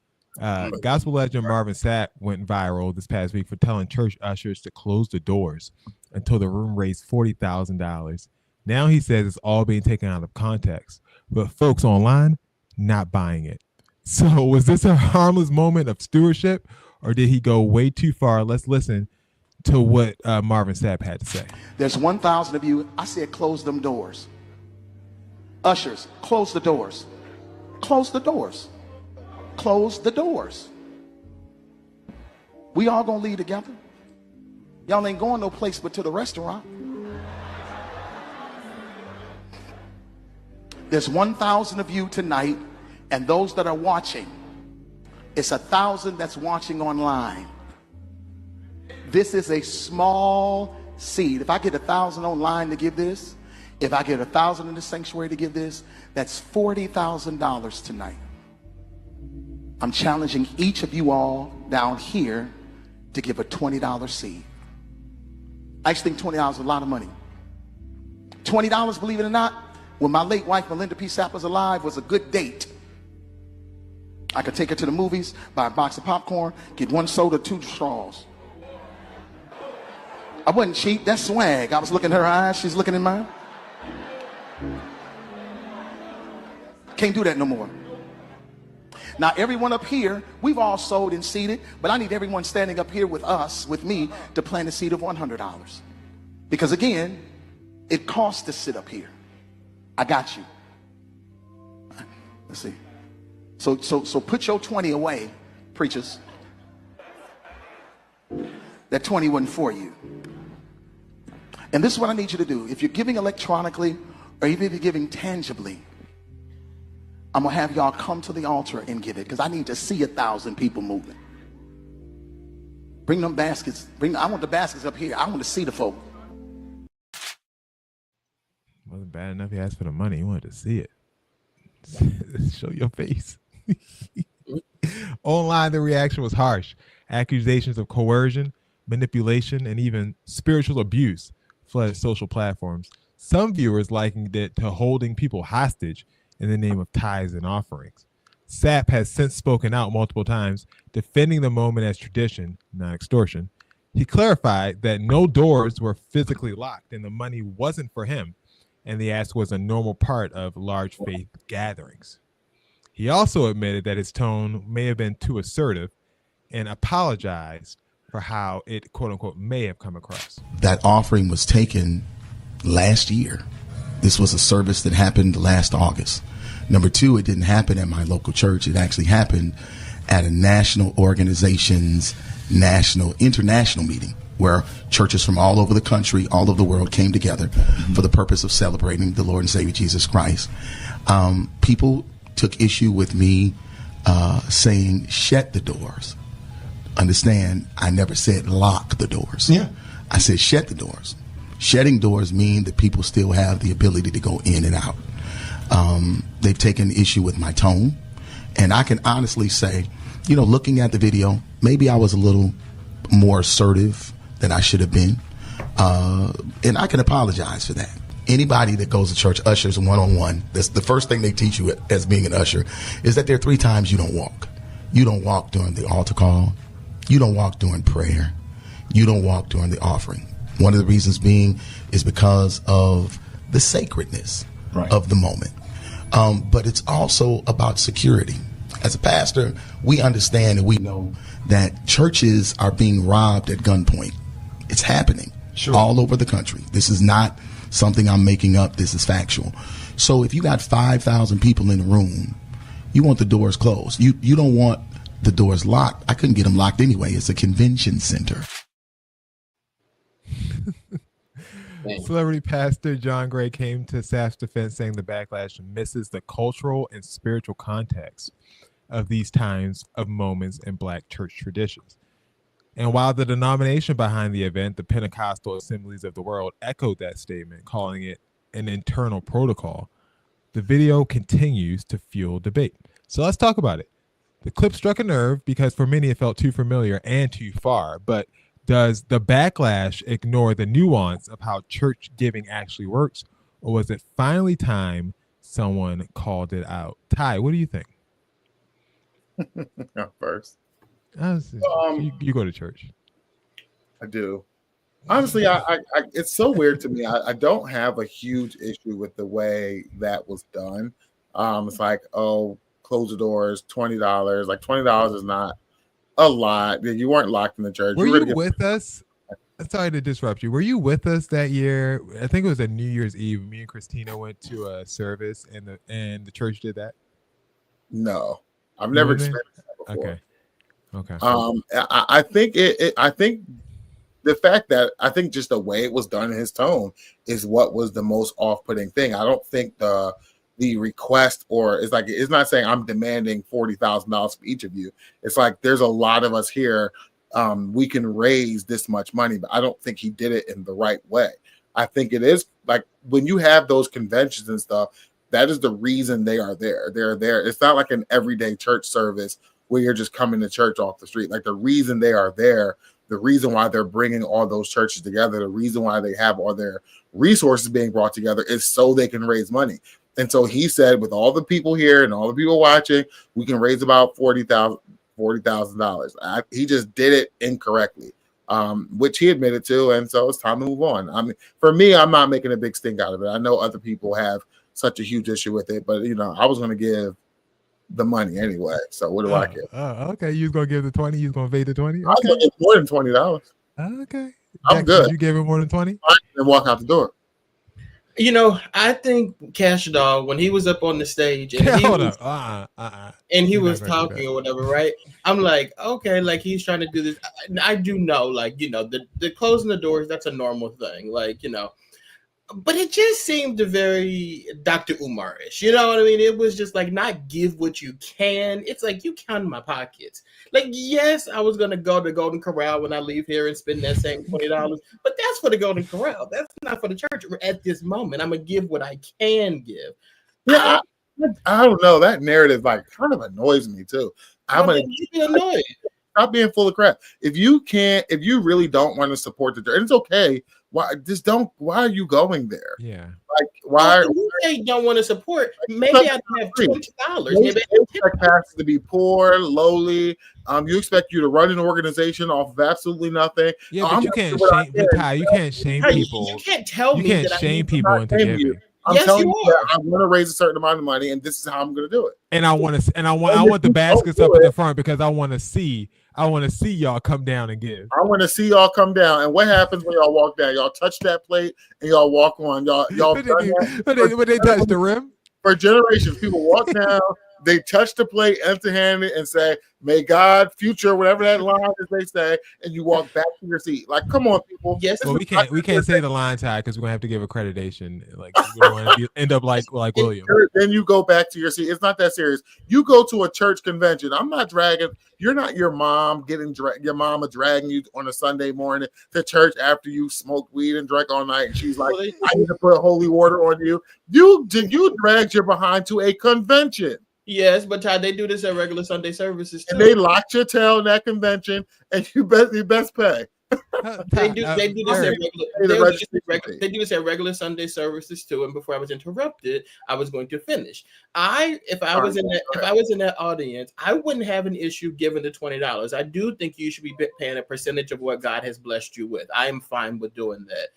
Gospel legend Marvin Sapp went viral this past week for telling church ushers to close the doors until the room raised $40,000. Now he says it's all being taken out of context, but folks online not buying it. So was this a harmless moment of stewardship, or did he go way too far? Let's listen to what Marvin Sapp had to say. There's 1,000 of you. I said close them doors. Ushers, close the doors. Close the doors. Close the doors. We all gonna leave together. Y'all ain't going no place but to the restaurant. There's 1,000 of you tonight, and those that are watching, it's 1,000 that's watching online. This is a small seed. If I get 1,000 online to give this, if I get 1,000 in the sanctuary to give this, that's $40,000 tonight. I'm challenging each of you all down here to give a $20 seed. I actually think $20 is a lot of money. $20, believe it or not, when my late wife, Melinda P. Sapp, was alive, was a good date. I could take her to the movies, buy a box of popcorn, get 1 soda, 2 straws. I wasn't cheap, that's swag. I was looking in her eyes, she's looking in mine. Can't do that no more. Now, everyone up here, we've all sold and seeded, but I need everyone standing up here with us, with me, to plant a seed of $100. Because again, it costs to sit up here. I got you. Let's see. So put your 20 away, preachers. That 20 wasn't for you. And this is what I need you to do. If you're giving electronically or even if you're giving tangibly, I'm going to have y'all come to the altar and give it because I need to see 1,000 people moving. Bring them baskets. I want the baskets up here. I want to see the folk. Wasn't bad enough he asked for the money. He wanted to see it. Show your face. Online, the reaction was harsh. Accusations of coercion, manipulation, and even spiritual abuse flooded social platforms. Some viewers likened it to holding people hostage in the name of tithes and offerings. Sapp has since spoken out multiple times, defending the moment as tradition, not extortion. He clarified that no doors were physically locked and the money wasn't for him, and the ask was a normal part of large faith gatherings. He also admitted that his tone may have been too assertive and apologized for how it, quote unquote, may have come across. That offering was taken last year. This was a service that happened last August. Number two, it didn't happen at my local church. It actually happened at a national organization's international meeting where churches from all over the country, all over the world came together for the purpose of celebrating the Lord and Savior Jesus Christ. People took issue with me saying, shut the doors. Understand, I never said lock the doors. Yeah. I said shut the doors. Shutting doors mean that people still have the ability to go in and out. They've taken issue with my tone. And I can honestly say, looking at the video, maybe I was a little more assertive than I should have been. And I can apologize for that. Anybody that goes to church, ushers one-on-one, that's the first thing they teach you as being an usher, is that there are 3 times you don't walk. You don't walk during the altar call. You don't walk during prayer. You don't walk during the offering. One of the reasons being is because of the sacredness of the moment. But it's also about security. As a pastor, we understand and we know that churches are being robbed at gunpoint. It's happening all over the country. This is not something I'm making up. This is factual. So if you got 5,000 people in the room, you want the doors closed. You don't want the doors locked. I couldn't get them locked anyway. It's a convention center. Celebrity pastor John Gray came to Sapp's defense, saying the backlash misses the cultural and spiritual context of these times of moments in Black church traditions. And while the denomination behind the event, the Pentecostal Assemblies of the World, echoed that statement, calling it an internal protocol, the video continues to fuel debate. So let's talk about it. The clip struck a nerve because for many it felt too familiar and too far, but does the backlash ignore the nuance of how church giving actually works, or was it finally time someone called it out? Ty, what do you think? First, you go to church. I do. Honestly, I it's so weird to me. I don't have a huge issue with the way that was done. It's like, oh, close the doors, $20. Like $20 is not a lot. You weren't locked in the church. Were you with us? Sorry to disrupt you. Were you with us that year? I think it was a New Year's Eve. Me and Christina went to a service, and the church did that. No, I've never experienced that before. Okay. I think I think the fact that I think just the way it was done in his tone is what was the most off-putting thing. I don't think the request, or it's not saying I'm demanding $40,000 for each of you. It's like there's a lot of us here. We can raise this much money, but I don't think he did it in the right way. I think it is like when you have those conventions and stuff, that is the reason they are there. They're there. It's not like an everyday church service where you're just coming to church off the street. Like the reason they are there, the reason why they're bringing all those churches together, the reason why they have all their resources being brought together is so they can raise money. And so he said, with all the people here and all the people watching, we can raise about $40,000. He just did it incorrectly, which he admitted to. And so it's time to move on. I mean, for me, I'm not making a big stink out of it. I know other people have such a huge issue with it, but I was going to give the money anyway. So what do I care? Okay, you was going to give the 20. You was going to pay the 20. Okay. I was going to give more than $20. Okay, I'm good. You gave him more than 20 and walk out the door. You know, I think Cash Doll, when he was up on the stage and he Hold was, up. and he You're not was gonna do talking that. or whatever, right? I'm like, okay, like he's trying to do this. I do know, like, the closing the doors, that's a normal thing. Like, but it just seemed very Dr. Umar-ish. You know what I mean? It was just like, not give what you can. It's like, you count my pockets. Like, yes, I was gonna go to Golden Corral when I leave here and spend that same $20, but that's for the Golden Corral. That's not for the church at this moment. I'm gonna give what I can give. Yeah, I don't know. That narrative like kind of annoys me too. I'm gonna be annoyed. Stop being full of crap. If you really don't want to support the church, and it's okay. Why just don't? Why are you going there? Yeah. Like why? Well, you say you don't want to support. Maybe I have $20. Maybe You expect pastors to be poor, lowly. You expect you to run an organization off of absolutely nothing. Yeah, but you can't shame. But Ty, you can't shame people. You can't tell You me can't that shame I people into giving. I'm telling you that I want to raise a certain amount of money, and this is how I'm going to do it. And I want the baskets up at the front because I want to see y'all come down and give. I want to see y'all come down. And what happens when y'all walk down? Y'all touch that plate and y'all walk on. Y'all but they touch the rim. For generations, people walk down, they touch the plate empty-handed and say, "May God, future," whatever that line is they say, and you walk back to your seat. Like, come on, people. Yes, well, we can't say the line, Ty, because we're gonna have to give accreditation. Like, we don't want to end up like William. Then you go back to your seat. It's not that serious. You go to a church convention. I'm not dragging. You're not your mom your mama dragging you on a Sunday morning to church after you smoked weed and drank all night, and she's like, "I need to put holy water on you." You dragged your behind to a convention. Yes, but Todd, they do this at regular Sunday services too. And they locked your tail in that convention, and you best pay. They do this at regular Sunday services too. And before I was interrupted, I was going to finish. If I was in that audience, I wouldn't have an issue giving the $20. I do think you should be paying a percentage of what God has blessed you with. I am fine with doing that.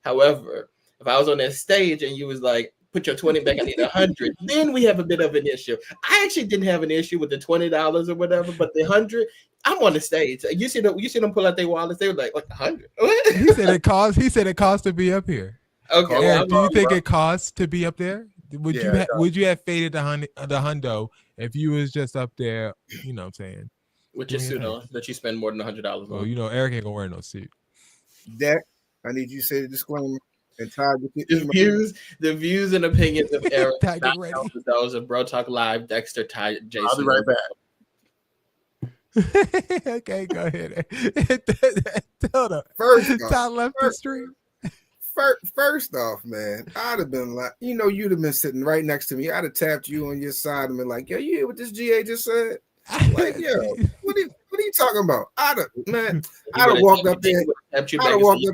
However, if I was on that stage and you was like, put your 20 back, I need 100, then we have a bit of an issue. I actually didn't have an issue with the $20 or whatever, but the 100, I'm on the stage. You see them pull out their wallets, they were like, what, 100? He said it costs to be up here. Okay. Eric, do you think it costs to be up there? Would you have faded the hundo if you was just up there, you know what I'm saying? With your suit on, that you spend more than $100 on. Well, Eric ain't gonna wear no suit. Deck, I need you to say the disclaimer. And Todd, the views and opinions of Eric, not those of Bro Talk Live, Dexter, Ty, Jason. I'll be right back. Okay, go ahead. Hold up. Todd left the stream. First off, man, I'd have been like, you'd have been sitting right next to me. I'd have tapped you on your side and been like, yo, you hear what this GA just said? Like, yo, what are you talking about? I'd have walked up there. I'd have walked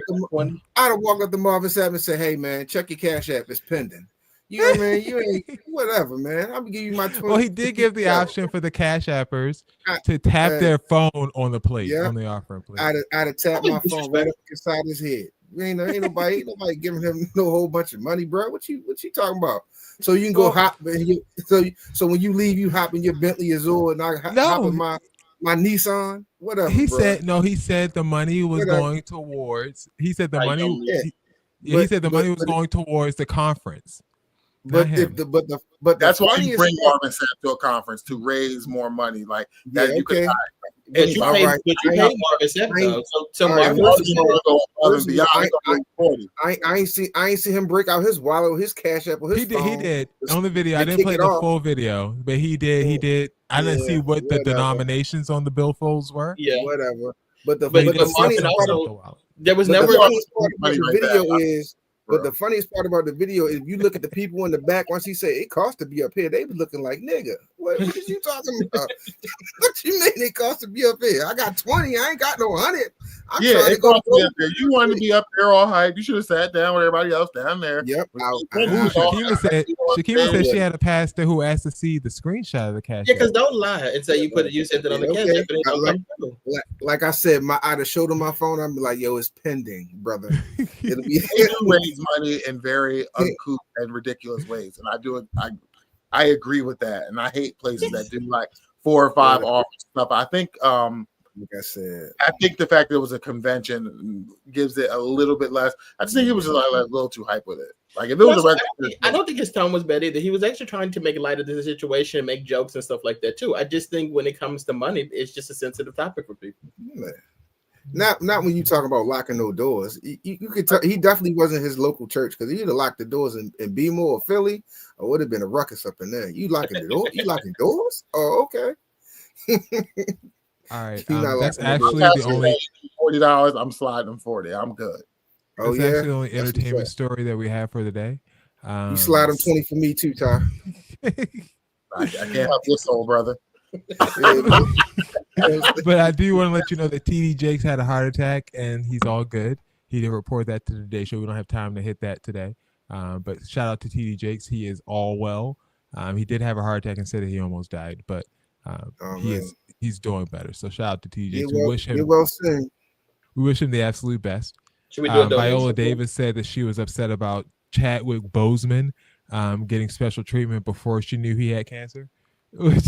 up to Marvin Sapp and said, "Hey, man, check your Cash App. It's pending." You know what I mean? You ain't whatever, man. I'm gonna give you my 20. Well, he did give the option for the Cash Appers to tap their phone on the plate, on the offering plate. I'd have tapped my phone right up inside his head. Ain't nobody giving him no whole bunch of money, bro. What you talking about? So you can go hop, and so when you leave, you hop in your Bentley Azure, and I hop in my Nissan. Whatever. He said the money was going towards. He said the money. He said the money was going towards the conference. But that's why you bring Marvin Sapp to a conference to raise more money, like that. You could. But you pay Marvin Sapp though. So Marvin I ain't see him break out his wallet or his Cash App or his phone. He did on the video. I didn't play the full video, but he did. I didn't see what the denominations on the billfolds were. Yeah, whatever. But the funniest part there was never the video is. But the funniest part about the video is, if you look at the people in the back, once he said it costs to be up here, they was looking like, nigga, what is you talking about? What you mean it costs to be up here? I got 20, I ain't got no 100. It costs to be up there. You wanted to be up there all hype. You should have sat down with everybody else down there. Yep. Shakima said she had a pastor who asked to see the screenshot of the Cash. Yeah, because don't lie and say you sent it on the Cash App. Like I said, I'd have showed him my phone. I'd be like, yo, it's pending, brother. It'll be money in very uncouth and ridiculous ways, and I agree with that, and I hate places that do like 4 or 5 offers stuff. I think like I said, I think the fact that it was a convention gives it a little bit less. I just think he was just like a little too hype with it. Like if it was a regular, I don't think his tone was bad either. He was actually trying to make light of the situation, make jokes and stuff like that too. I just think when it comes to money, it's just a sensitive topic for people. Man. Not when you talk about locking no doors. You could tell he definitely wasn't his local church because he'd have locked the doors in Bmore or Philly, or would have been a ruckus up in there. You locking the door? You locking doors? Oh, okay. All right. That's That's actually the only $40. I'm sliding them 40. I'm good. Oh, that's yeah? actually the only That's what's entertainment up. story that we have for the day. You slide them 20 for me too, Ty. I can't help your soul, brother. But I do want to let you know that TD Jakes had a heart attack and he's all good. He did report that to the Today Show. We don't have time to hit that today. But shout out to TD Jakes. He is all well. He did have a heart attack and said that he almost died, but he's doing better. So shout out to TD Jakes. We wish him the absolute best. Should we do a Viola donation? Davis said that she was upset about Chadwick Boseman getting special treatment before she knew he had cancer. Which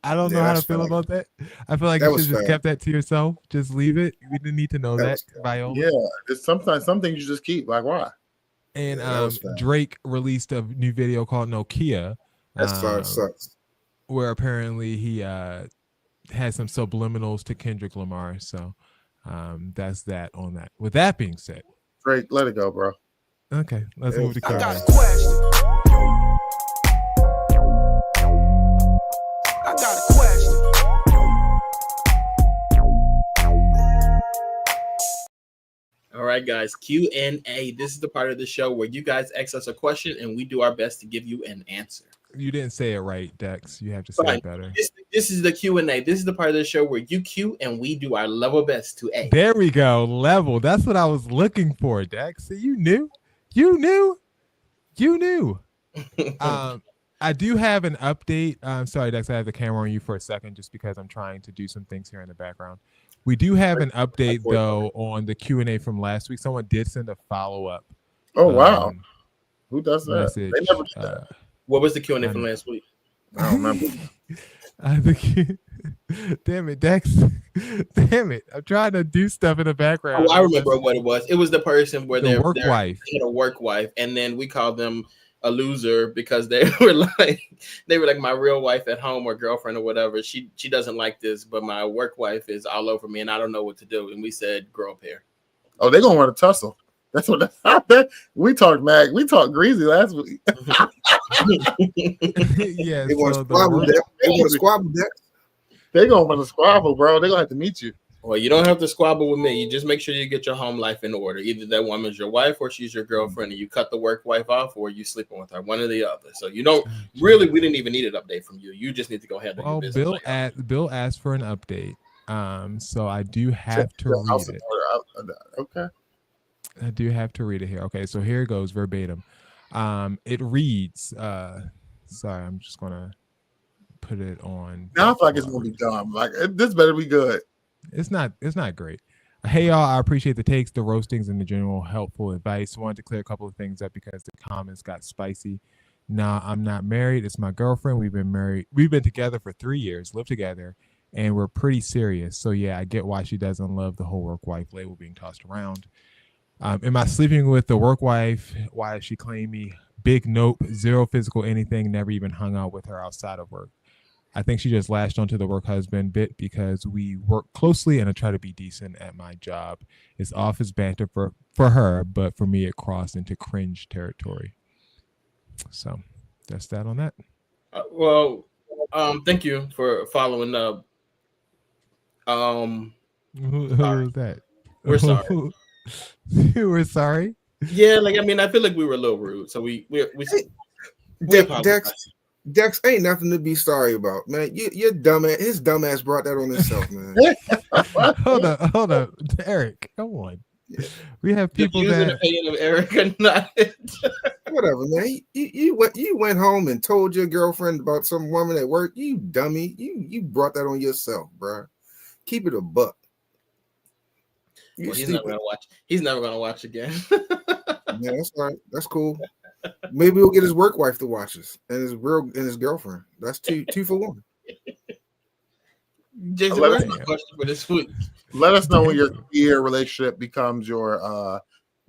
I don't know how to feel about that. I feel like you should just kept that to yourself. Just leave it. We didn't need to know that, Viola. Yeah, it's sometimes some things you just keep. Like why? And Drake released a new video called Nokia. That sucks. Where apparently he had some subliminals to Kendrick Lamar. So that's that on that. With that being said, Drake, let it go, bro. Okay, let's move to I got Kanye. a question. I got a question. All right, guys, Q&A. This is the part of the show where you guys ask us a question and we do our best to give you an answer. You didn't say it right, Dex. You have to say it better. This is the Q&A. This is the part of the show where you Q and we do our level best to A. There we go. Level. That's what I was looking for, Dex. See, you knew. You knew. You knew. I do have an update. Sorry, Dex, I have the camera on you for a second just because I'm trying to do some things here in the background. We do have an update, though, on the Q&A from last week. Someone did send a follow-up. Oh, wow. Who does that? Message. They never do that. What was the Q&A from last week? I don't remember. Damn it, Dex. Damn it. I'm trying to do stuff in the background. Oh, I remember what it was. It was the person where The work wife. They had a work wife, and then we called them a loser because they were like my real wife at home or girlfriend or whatever. She doesn't like this, but my work wife is all over me and I don't know what to do. And we said, grow up here. Oh, they're gonna want to tussle. That's what we talked, Mac. We talked greasy last week. Yeah, they want to squabble. They want to squabble. They're gonna want to squabble, bro. They're gonna have to meet you. Well, you don't have to squabble with me. You just make sure you get your home life in order. Either that woman's your wife or she's your girlfriend, and you cut the work wife off, or you sleeping with her, one or the other. So you don't really. We didn't even need an update from you. You just need to go ahead and Well, Bill asked for an update. So I do have to read it. Okay. I do have to read it here. Okay, so here it goes verbatim. It reads. Sorry, I'm just gonna put it on. Now I feel like it's gonna be dumb. Like this better be good. It's not great. Hey y'all, I appreciate the takes, the roastings, and the general helpful advice. Wanted to clear a couple of things up because the comments got spicy. Nah, I'm not married. It's my girlfriend. We've been together for 3 years, lived together, and we're pretty serious. So yeah, I get why she doesn't love the whole work wife label being tossed around. Am I sleeping with the work wife? Why does she claim me? Big nope, zero physical anything, never even hung out with her outside of work. I think she just latched onto the work husband bit because we work closely and I try to be decent at my job. It's office banter for her, but for me, it crossed into cringe territory. So that's that on that. Thank you for following up. Who was that? We're sorry. We're sorry. Yeah, I feel like we were a little rude. So we Dex ain't nothing to be sorry about, man. Your dumbass, his dumbass brought that on himself, man. Hold up, Eric. Come on. Yeah. We have people that opinion of Eric or not. Whatever, man. You went home and told your girlfriend about some woman at work. You dummy. You brought that on yourself, bro. Keep it a buck. Well, he's never gonna watch. He's never gonna watch again. Yeah, that's all right. That's cool. Maybe we'll get his work wife to watch us and his girlfriend. That's two for one. Jason, what's my question for this week? Let us know when your 3-year relationship becomes your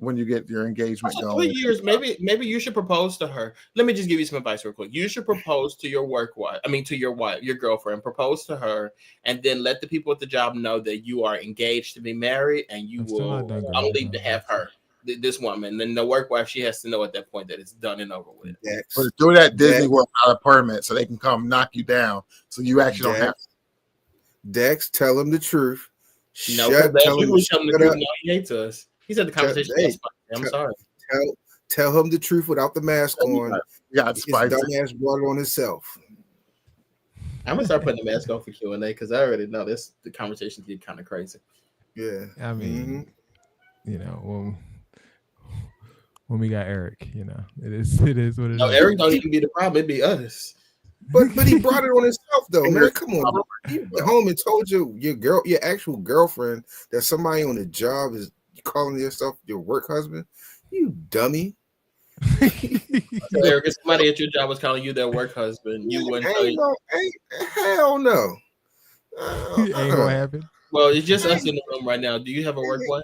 when you get your engagement Also, going. 3 years, maybe you should propose to her. Let me just give you some advice real quick. You should propose to your to your wife, your girlfriend. Propose to her, and then let the people at the job know that you are engaged to be married, and you will only have her, this woman. Then the work wife, she has to know at that point that it's done and over with. But do that Disney World out of permit so they can come knock you down, so you actually don't have. Dex, tell him the truth. No, you tell him the truth. No, he hates us. He said the conversation was funny. I'm sorry. Tell him the truth without the mask on. Yeah, his dumbass brought it on himself. I'm gonna start putting the mask on for Q&A because I already know the conversations get kind of crazy. Yeah, I mean, you know, when we got Eric, you know, it is what it is. No, Eric don't even be the problem. It'd be us. But he brought it on himself though, man. Come on, he went home and told your actual girlfriend that somebody on the job is calling yourself your work husband. You dummy. Eric, if somebody at your job was calling you their work husband, you wouldn't tell you. Hell no. Ain't gonna happen. Well, it's just us in the room right now. Do you have a work wife?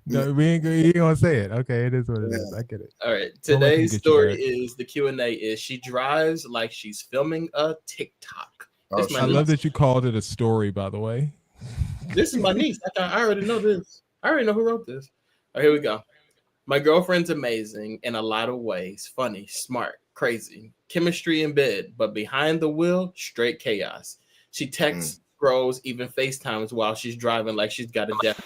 No, we ain't gonna say it. Okay, it is what it is. I get it. All right. Today's story is the Q&A is she drives like she's filming a TikTok. I love that you called it a story, by the way. This is my niece. I already know this. I already know who wrote this. All right, here we go. My girlfriend's amazing in a lot of ways. Funny, smart, crazy. Chemistry in bed, but behind the wheel, straight chaos. She texts, scrolls, even FaceTimes while she's driving like she's got a death.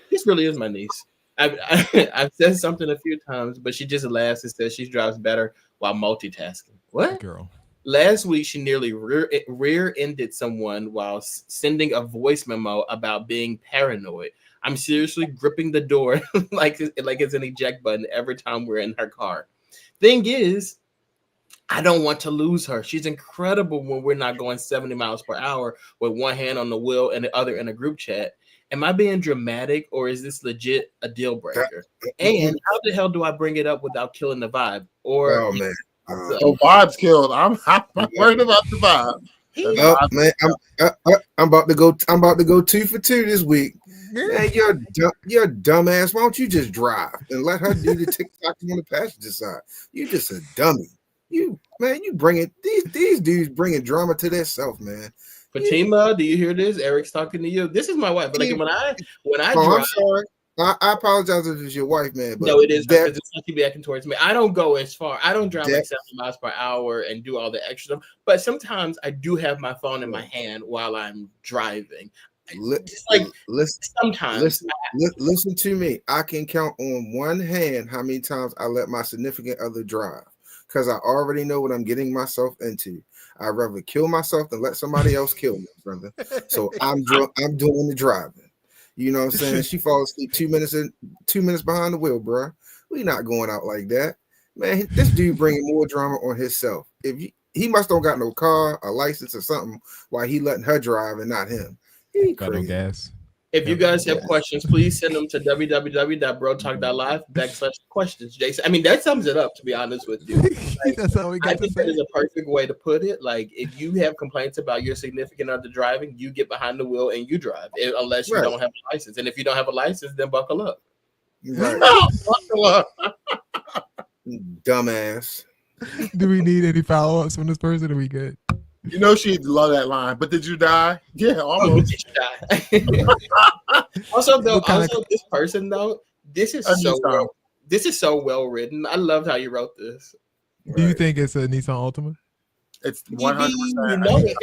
This really is my niece. I've said something a few times, but she just laughs and says she drives better while multitasking. What? Girl. Last week, she nearly rear-ended someone while sending a voice memo about being paranoid. I'm seriously gripping the door like it's an eject button every time we're in her car. Thing is, I don't want to lose her. She's incredible when we're not going 70 miles per hour with one hand on the wheel and the other in a group chat. Am I being dramatic or is this legit a deal breaker? And how the hell do I bring it up without killing the vibe? Or oh man, the vibe's killed. I'm worried about the vibe. Man, I'm about to go. I'm about to go 2 for 2 this week. Man, you're dumbass. Why don't you just drive and let her do the TikTok on the passenger side? You just a dummy. You bring it. These dudes bringing drama to themselves, man. Fatima, do you hear this? Eric's talking to you. This is my wife. But like when I drive, I'm sorry. I apologize if it's your wife, man. But no, it is because it's not you acting towards me. I don't go as far. I don't drive like 70 miles per hour and do all the extra stuff. But sometimes I do have my phone in my hand while I'm driving. Sometimes. Listen to me. I can count on one hand how many times I let my significant other drive because I already know what I'm getting myself into. I'd rather kill myself than let somebody else kill me, brother. So I'm doing the driving. You know what I'm saying? She falls asleep 2 minutes behind the wheel, bro. We not going out like that, man. This dude bringing more drama on himself. He must don't got no car, a license, or something. Why he letting her drive and not him? He got no gas. If you guys have questions, please send them to www.brotalk.live/questions. Jason, I mean that sums it up. To be honest with you, that's all we got I think that is a perfect way to put it. Like if you have complaints about your significant other driving, you get behind the wheel and you drive, unless you don't have a license. And if you don't have a license, then buckle up. Right. Buckle up. Dumbass. Do we need any follow-ups from this person? Are we good? You know she'd love that line. But did you die? Yeah, almost. Did you die? Also, this person though, this is so well written. I loved how you wrote this. Do you think it's a Nissan Altima? It's 100%. You know it.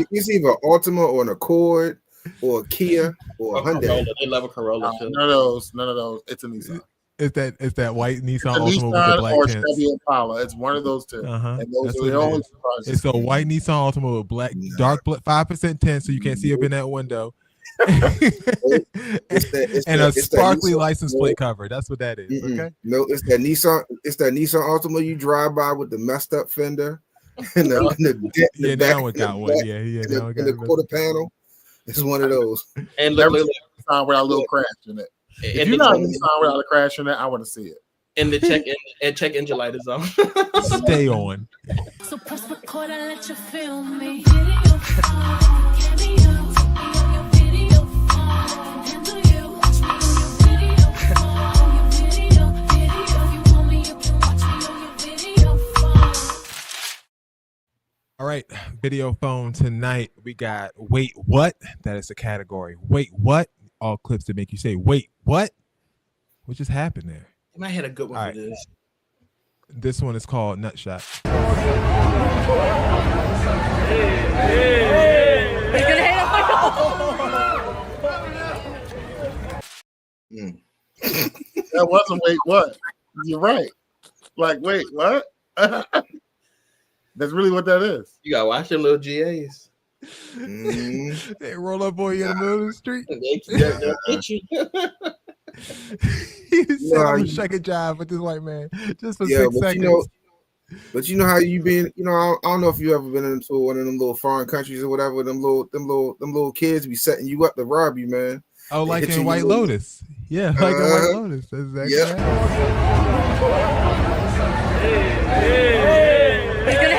It's either Altima or an Accord or a Kia or a Hyundai. Corolla. They love a Corolla too. None of those. It's a Nissan. It's that white Nissan Altima with the black or tents. Chevy Impala. It's one of those two. And those are the only cars. It's a white Nissan Altima with dark 5% tint, so you can't see up in that window. And a sparkly license plate cover. That's what that is. Okay. No, it's that Nissan. It's that Nissan Altima you drive by with the messed up fender and the that one got one. The quarter panel. It's one of those. And look, Nissan with a little crash in it. If you're not Nissan without a crash in it, I want to see it. And the check engine light is on. Stay on. So press record and let you feel me. video phone tonight. We got Wait What? That is the category. Wait What? All clips that make you say, wait, what? What just happened there? You might have a good one All for right. this. This one is called Nutshot. He's gonna hit That wasn't wait what? You're right. Like wait what? That's really what that is. You gotta watch them little GAs. They roll up on you in the middle of the street. They'll get you. He said, I'm gonna shake a job with this white man just for 6 seconds. But you know how you been. You know, I don't know if you ever been into one of them little foreign countries or whatever. Them little kids be setting you up to rob you, man. Oh, They like hit in you White with- Lotus. Yeah, like in White Lotus. That's exactly right. He's gonna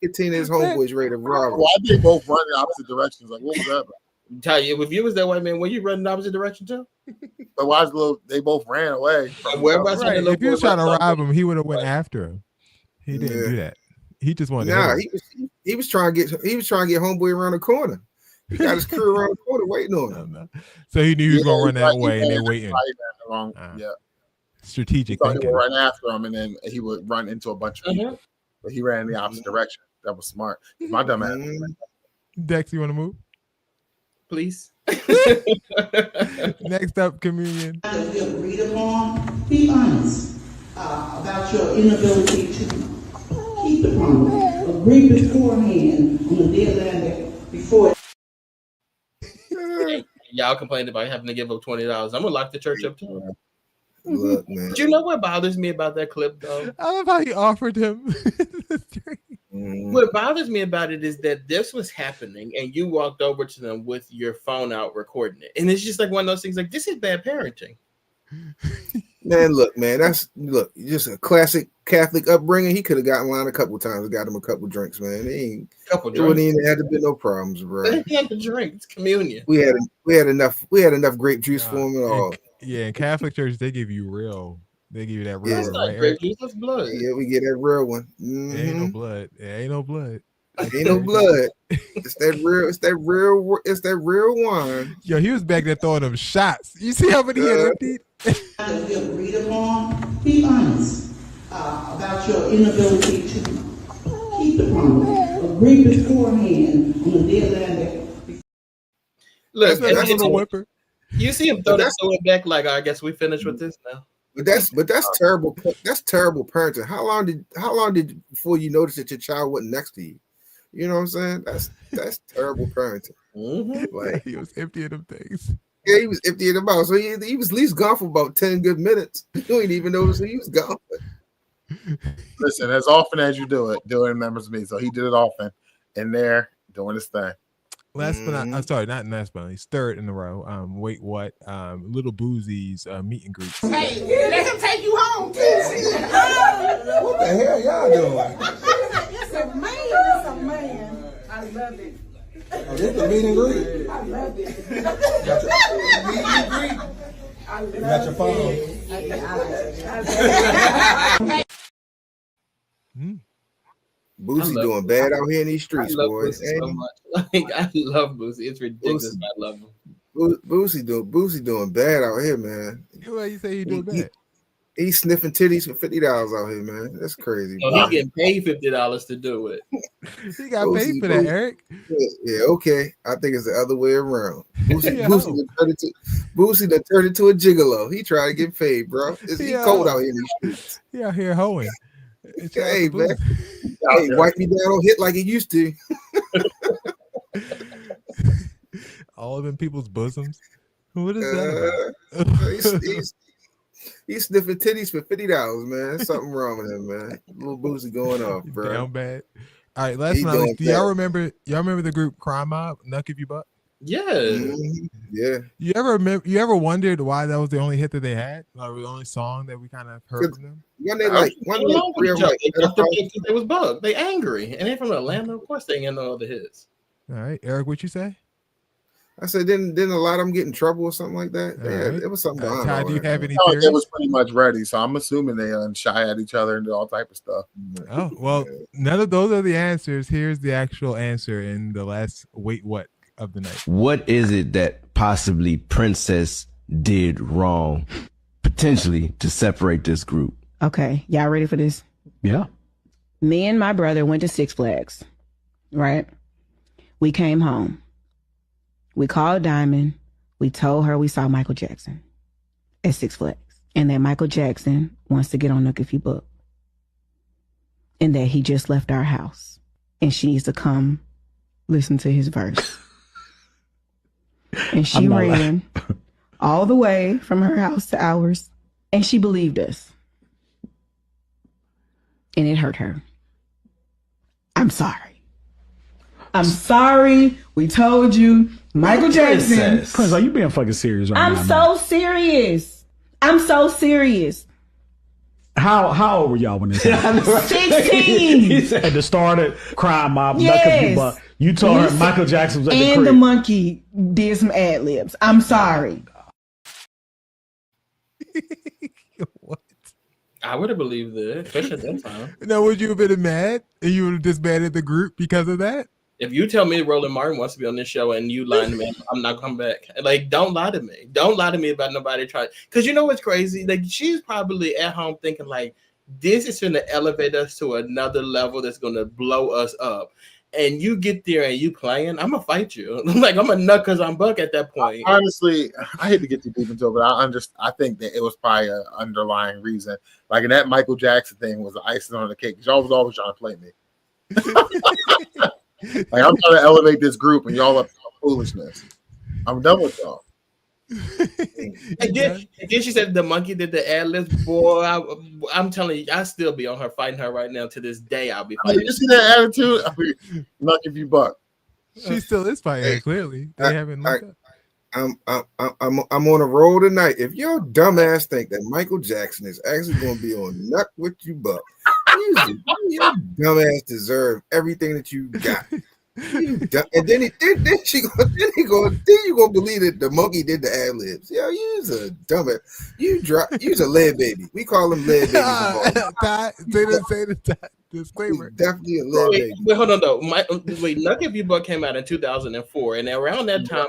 hit Tina, his homeboys ready to rob. Why they both run in opposite directions? Like what was that about? Tell you, if you was that white man, were you running the opposite direction too? But why is they both ran away? Right. If you was trying to rob him, he would have went after him. He didn't do that. He just wanted to hit him. he was trying to get homeboy around the corner. He got his crew around the corner waiting on him. So he knew he was gonna run that way, and they waiting. Yeah, Strategic he thought he thinking. would run after him, and then he would run into a bunch of people. But he ran in the opposite direction. That was smart. My dumb ass. Dex, you want to move? Please. Next up, comedian. If we agreed upon, be honest about your inability to keep the promise. Agree beforehand on the deadline before. Y'all complained about having to give up $20. I'm gonna lock the church up too. Look, man. But you know what bothers me about that clip though? I love how he offered him. What bothers me about it is that this was happening and you walked over to them with your phone out recording it. And it's just like one of those things like this is bad parenting. Man, look, man, just a classic Catholic upbringing. He could have gotten in line a couple times, got him a couple drinks, man. It wouldn't even have to be no problems, bro. He had to drink. It's communion. We had enough grape juice for him and all. Yeah, in Catholic church, they give you that real. That's not right, grape Eric? juice, that's blood. Yeah, we get that real one. It ain't no blood. It ain't no blood. Ain't no blood. It's that real wine. Yo, he was back there throwing them shots. You see how many he had emptied? If we agreed upon, be honest about your inability to keep the promise. Agree beforehand on the deadline Look, That's a little whipper. You see him throw it back like I guess we finished with this now. But that's terrible. That's terrible parenting. How long did before you notice that your child wasn't next to you? You know what I'm saying? That's terrible parenting. Like he was emptying them things. Yeah, he was emptying them out. So he was at least gone for about 10 good minutes. You ain't even notice he was gone. Listen, as often as you do it remembers me. So he did it often in there doing his thing. Last but not, I'm sorry, not last but not least, third in a row. Wait, what? Little Boozy's meet and greet. Hey, let him take you home, too. What the hell y'all doing? It's a man. It's a man. I love it. Oh, this the meet and greet. I love it. Meet and greet. I love You got your phone. Boosie doing bad out here in these streets, boys. So much. Like I love Boosie. It's ridiculous. I love him. Boosie doing bad out here, man. Why you say he doing bad? He's sniffing titties for $50 out here, man. That's crazy. No, he's getting paid $50 to do it. He got paid for that, Eric. Yeah, okay. I think it's the other way around. Boosie done turned into a gigolo. He trying to get paid, bro. It's cold out here in these streets. He out here hoeing. Hey, man. Hey, wipe me down on hit like it used to. All of them people's bosoms. What is that about? He's sniffing titties for $50, man. There's something wrong with him, man. Little Boosie going off, bro. Down bad. All right, last but not least, do y'all remember the group Crime Mob? Nuck if you buck? Yeah. Mm-hmm. Yeah. You ever wondered why that was the only hit that they had? Like the only song that we kind of heard from them? They was bugged. They angry. And they from Atlanta. Of course they ain't got no other hits. All right. Eric, what you say? I said, didn't a lot of them get in trouble or something like that? Yeah, right. it was something going Ty, on. do you have any Oh, theories? it was pretty much ready, so I'm assuming they shy at each other and do all type of stuff. Oh, well, none of those are the answers. Here's the actual answer in the last wait what of the night. What is it that possibly Princess did wrong, potentially, to separate this group? Okay, y'all ready for this? Yeah. Me and my brother went to Six Flags, right? We came home. We called Diamond. We told her we saw Michael Jackson at Six Flags and that Michael Jackson wants to get on Nook If You Book and that he just left our house and she needs to come listen to his verse. And she ran all the way from her house to ours and she believed us. And it hurt her. I'm sorry. I'm sorry. We told you. Michael Jackson. Prince, are you being fucking serious right now? I'm so serious. I'm so serious. How old were y'all when this happened? 16. At the start of Crime Mob, Yes. you told her Michael Jackson was at the crib. And the monkey did some ad libs. I'm sorry. I would have believed that, especially at that time. Now, would you have been mad and you would have disbanded the group because of that? If you tell me Roland Martin wants to be on this show and you lie to me, I'm not coming back. Like, don't lie to me. Don't lie to me about nobody trying. Because you know what's crazy? Like, she's probably at home thinking, like, this is going to elevate us to another level that's going to blow us up. And you get there and you playing, I'm going to fight you. Like, I'm a nut because I'm Buck at that point. Honestly, I hate to get too deep into it, but I think that it was probably an underlying reason. Like, and that Michael Jackson thing was the icing on the cake. Because y'all was always trying to play me. Like, I'm trying to elevate this group and y'all up to foolishness. I'm done with y'all. And then she said the monkey did the ad libs. Boy, I'm telling you, I still be on her fighting her right now. To this day, I'll be fighting. You see that attitude? I mean, Luck If You Buck. She still is fighting. Clearly, they haven't looked up. I'm on a roll tonight. If your dumbass think that Michael Jackson is actually going to be on Nuck With You Buck, your dumbass deserve everything that you got. And then you gonna believe that the monkey did the ad libs. Yo, you's a dumbass. You's a lead baby. We call them lead babies. Say the disclaimer. Definitely a lead baby. Wait, hold on though. Nuck If You Buck came out in 2004, and around that time,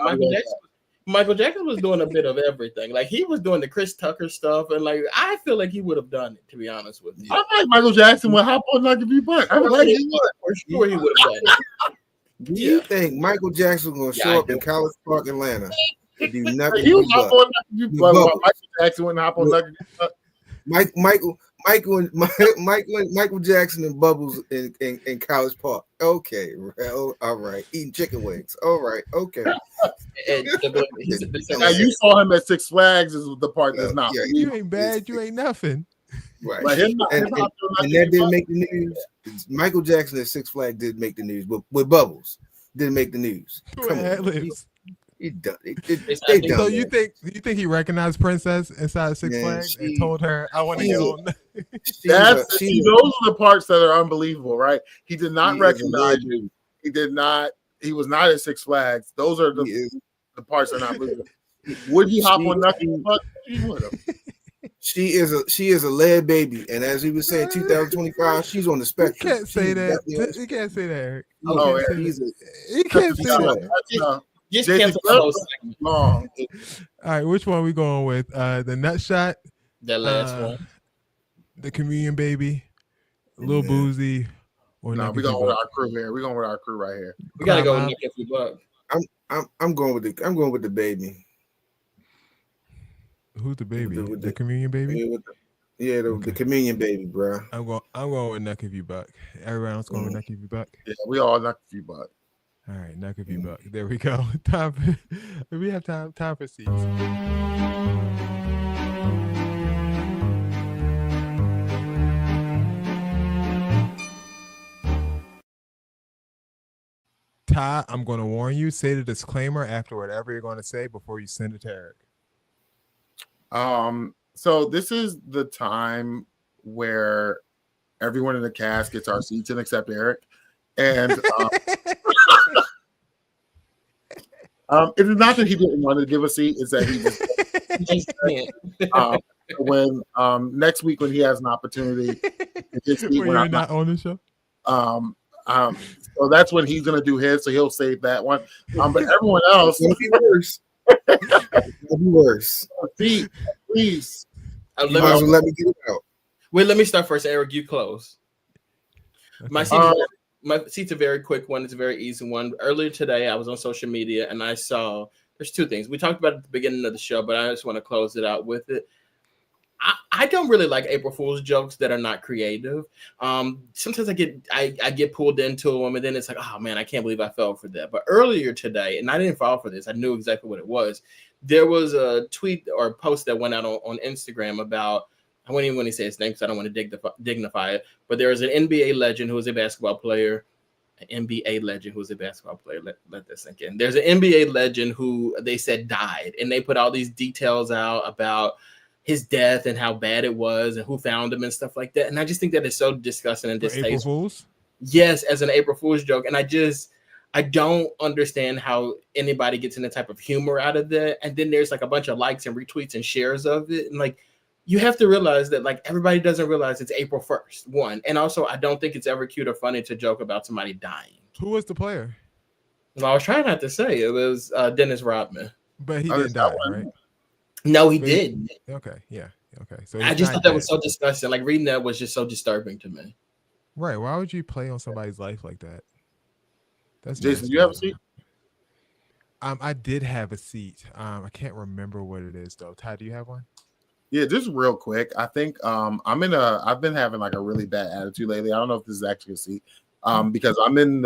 Michael Jackson was doing a bit of everything. Like, he was doing the Chris Tucker stuff, and like, I feel like he would have done it, to be honest with you. I like Michael Jackson would hop on Luck If You Buck. I would like he would. For sure he would have done it. Do you think Michael Jackson was going to show up in College Park, Atlanta? To do nothing. He was hop on Luck If You Buck. Michael Jackson wouldn't hop on Luck If You Buck. Michael Jackson and Bubbles in College Park. Okay, well, all right. Eating chicken wings. All right, okay. Now you saw him at Six Flags is the part that's not. Yeah, you ain't bad. You ain't nothing. Right. Like and that didn't make the news. Michael Jackson at Six Flags did make the news, but with Bubbles didn't make the news. Come on. So you think he recognized Princess inside Six Flags and told her, "I want to get on"? Those are the parts that are unbelievable, right? He did not recognize you. He did not. He was not at Six Flags. Those are the parts that are not believable. Would he hop on nothing? He would have. She is a lead baby, and as he was saying, 2025, she's on the spectrum. You can't say that. You can't say that, Eric. You can't say that. Just All right, which one are we going with? The Nut Shot, the last one, the Communion Baby, Lil Boozy, or no? We're going with our crew here. We're going with our crew right here. We gotta go with Nuck If You Buck. I'm going with the baby. Who's the baby? The Communion Baby? The Communion Baby, bro. I'm going with Nuck If You Buck. Everyone else going with Nuck If You Buck? Yeah, we all Nuck If You Buck. All right, Nuck If You Buck. There we go. We have time for seats. Ty, I'm going to warn you. Say the disclaimer after whatever you're going to say before you send it to Eric. So this is the time where everyone in the cast gets our seats and except Eric. And It is not that he didn't want to give a seat; it's that he just when next week when he has an opportunity to get seat when when you're I'm not on the show. So that's when he's gonna do his. So he'll save that one. But everyone else, It'll be worse. It'll be worse. See, please. You might as well let me get it out. Wait, let me start first. Eric, you close. My seat's a very quick one. It's a very easy one. Earlier today, I was on social media and I saw there's two things. We talked about it at the beginning of the show, but I just want to close it out with it. I don't really like April Fool's jokes that are not creative. Sometimes I get pulled into them, and then it's like, oh man, I can't believe I fell for that. But earlier today, and I didn't fall for this, I knew exactly what it was. There was a tweet or a post that went out on Instagram about, I wouldn't even want to say his name because I don't want to dignify it, but there was an NBA legend who was a basketball player. An NBA legend who's a basketball player. Let that sink in. There's an NBA legend who they said died, and they put all these details out about his death and how bad it was and who found him and stuff like that. And I just think that is so disgusting and distasteful. April Fools? Yes, as an April Fool's joke. And I don't understand how anybody gets any type of humor out of that. And then there's like a bunch of likes and retweets and shares of it. And like, you have to realize that like everybody doesn't realize it's April 1st, one. And also, I don't think it's ever cute or funny to joke about somebody dying. Who was the player? Well, I was trying not to say. It was Dennis Rodman. But he didn't die, right? No, he did. Okay, yeah, okay. So I just thought that was so disgusting. Like reading that was just so disturbing to me. Right? Why would you play on somebody's life like that? That's Jason. Do you have a seat? I did have a seat. I can't remember what it is though. Ty, do you have one? Yeah, just real quick. I think I've been having like a really bad attitude lately. I don't know if this is actually a seat. Because I'm in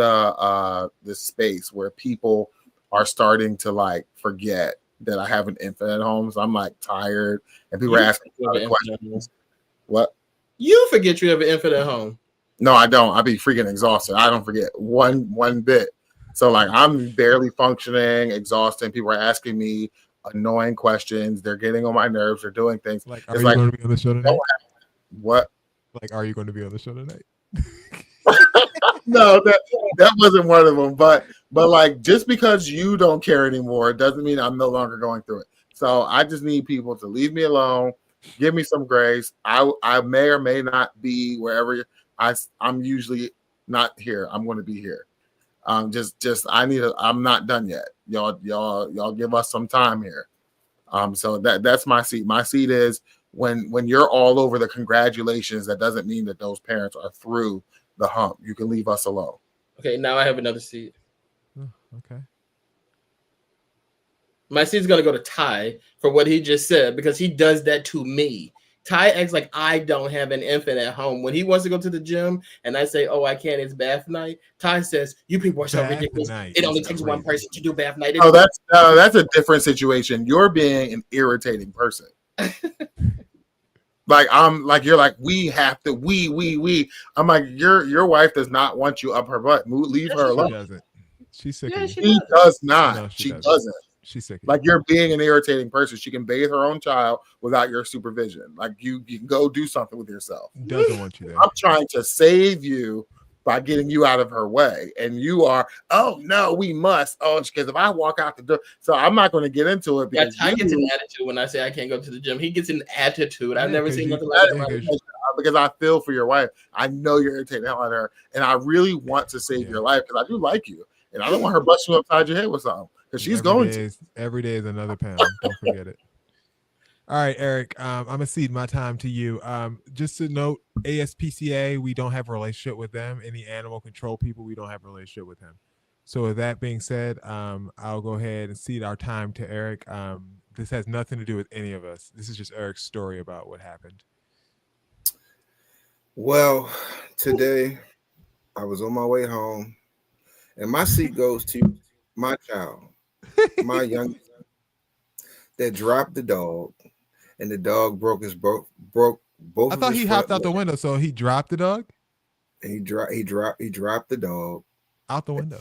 this space where people are starting to like forget that I have an infant at home. So I'm like tired and people are asking questions. What? You forget you have an infant at home. No, I don't. I be freaking exhausted. I don't forget one bit. So like I'm barely functioning, exhausted. People are asking me annoying questions. They're getting on my nerves. They're doing things. Like, are you going to be on the show tonight? What? Like, are you going to be on the show tonight? No, that wasn't one of them. But like, just because you don't care anymore doesn't mean I'm no longer going through it. So I just need people to leave me alone, give me some grace. I may or may not be wherever I'm usually not here. I'm going to be here. I'm not done yet. Y'all give us some time here. So that's my seat. My seat is when you're all over the congratulations, that doesn't mean that those parents are through the hump. You can leave us alone. Okay, now I have another seat. Oh, okay. My seat's gonna go to Ty for what he just said because he does that to me. Ty acts like I don't have an infant at home. When he wants to go to the gym and I say, oh, I can't, it's bath night, Ty says, you people are so ridiculous. It only takes one person to do bath night. Oh, that's a different situation. You're being an irritating person. Like you're like, we have to, we. I'm like, your wife does not want you up her butt. Leave her alone. She doesn't. She's sick. Yeah, she does not. No, she doesn't. She's sick. Like you're being an irritating person. She can bathe her own child without your supervision. Like you can go do something with yourself. Doesn't want you there. I'm trying to save you by getting you out of her way, and you are. Oh no, we must. Oh, because if I walk out the door, so I'm not going to get into it. Because Ty gets an attitude when I say I can't go to the gym. He gets an attitude. I've never seen nothing like that. Because I feel for your wife. I know you're irritating the hell out of her, and I really want to save your life because I do like you, and I don't want her busting you upside your head with something because she's every day is another pound. Don't forget it. All right, Eric, I'm going to cede my time to you. Just to note, ASPCA, we don't have a relationship with them. Any animal control people, we don't have a relationship with them. So with that being said, I'll go ahead and cede our time to Eric. This has nothing to do with any of us. This is just Eric's story about what happened. Well, today I was on my way home, and my seat goes to my child, my youngest, that dropped the dog. And the dog broke both. I thought he hopped out the window, so he dropped the dog. And he dropped the dog out the window.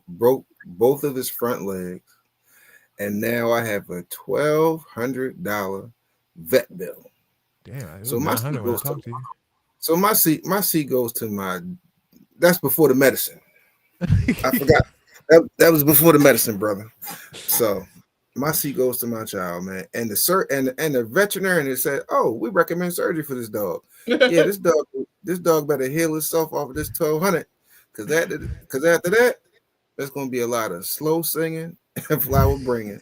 Broke both of his front legs, and now I have a $1,200 vet bill. Damn. So my seat goes to. So my seat goes to my. That's before the medicine. I That was before the medicine, brother. So my seat goes to my child, man. And the veterinarian said, "Oh, we recommend surgery for this dog. Yeah, this dog better heal itself off of this 1200, because after that, there's gonna be a lot of slow singing and flower bringing.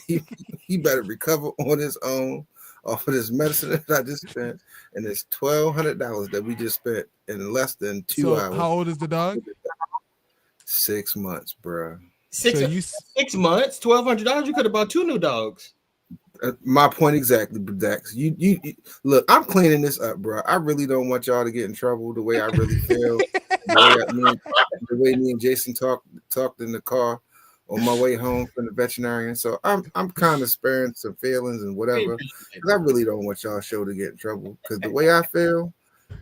He better recover on his own off of this medicine that I just spent, and it's $1,200 that we just spent in less than 2 hours." How old is the dog? 6 months, bro. 6 months, $1,200. You could have bought 2 new dogs. My point exactly, Dax. You look. I'm cleaning this up, bro. I really don't want y'all to get in trouble. The way I really feel, the way me and Jason talked in the car on my way home from the veterinarian. So I'm kind of sparing some feelings and whatever, because I really don't want y'all show to get in trouble. Because the way I feel,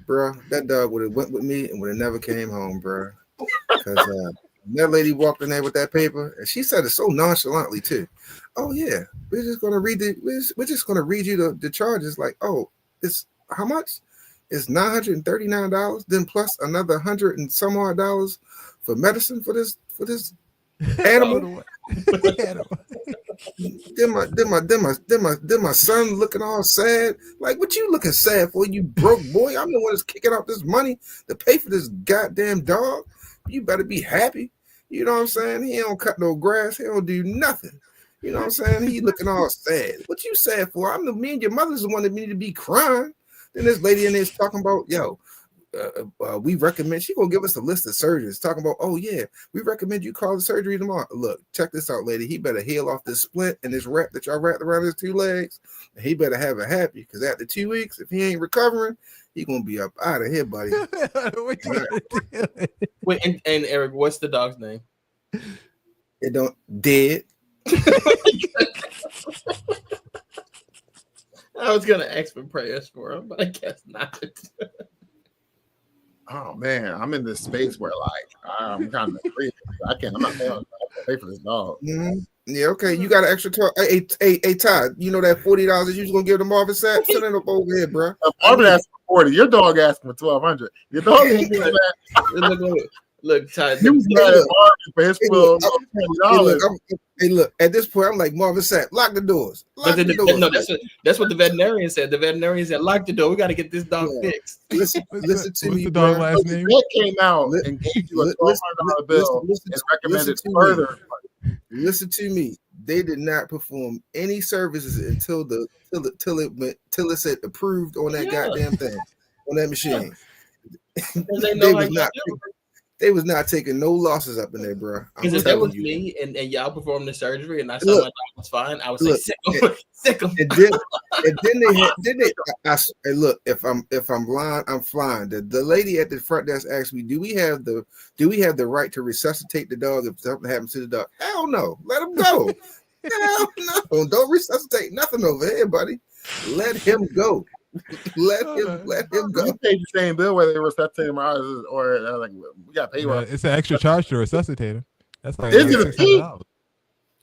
bro, that dog would have went with me and would have never came home, bro. Because that lady walked in there with that paper, and she said it so nonchalantly too. "Oh yeah, we're just gonna read you the charges." Like, "Oh, it's how much? It's $939. Then plus another $100 and some odd dollars for medicine for this animal." Then my son looking all sad. Like, "What you looking sad for, you broke boy? I'm the one that's kicking out this money to pay for this goddamn dog. You better be happy." You know what I'm saying? He don't cut no grass. He don't do nothing. You know what I'm saying? He looking all sad. "What you sad for? Me and your mother's the one that need to be crying." Then this lady in there is talking about, we recommend. She gonna give us a list of surgeons talking about, "Oh yeah, we recommend you call the surgery tomorrow." Look, check this out, lady. He better heal off this splint and this wrap that y'all wrapped around his 2 legs. And he better have it happy, because after 2 weeks, if he ain't recovering, he gonna be up out of here, buddy. Wait, and Eric, what's the dog's name? It don't dead. I was gonna ask for prayers for him, but I guess not. Oh man, I'm in this space where like I'm kind of free. I'm not pay for this dog. Mm-hmm. Yeah, okay. You got an extra talk. Hey, Todd, you know that $40 that you was gonna give to Marvin Sapp? Send it up over here, bro. Marvin asked for 40. Your dog asked for 1,200. Your dog ain't doing that. Look, Todd. You was mad at Marvin for his $12. Hey, look. At this point, I'm like, "Marvin Sapp, lock the doors." No, that's what the veterinarian said. The veterinarian said, "Lock the door. We got to get this dog fixed." Listen to me, the bro. dog last name? That came out and gave you a $1,200 bill and recommended further. Listen to me. They did not perform any services until it said approved on that goddamn thing, on that machine. They was not taking no losses up in there, bro. Because if that was me and y'all performed the surgery and I saw my dog was fine, I would say sick him. And then they look, if I'm blind, I'm flying. The lady at the front desk asked me, do we have the right to resuscitate the dog if something happens to the dog? Hell no. Let him go. Hell no. Don't resuscitate nothing over here, buddy. Let him go. Let him go. You paid the same bill whether they resuscitate him or like we got paid. It's an extra charge to resuscitate him. That's like $600.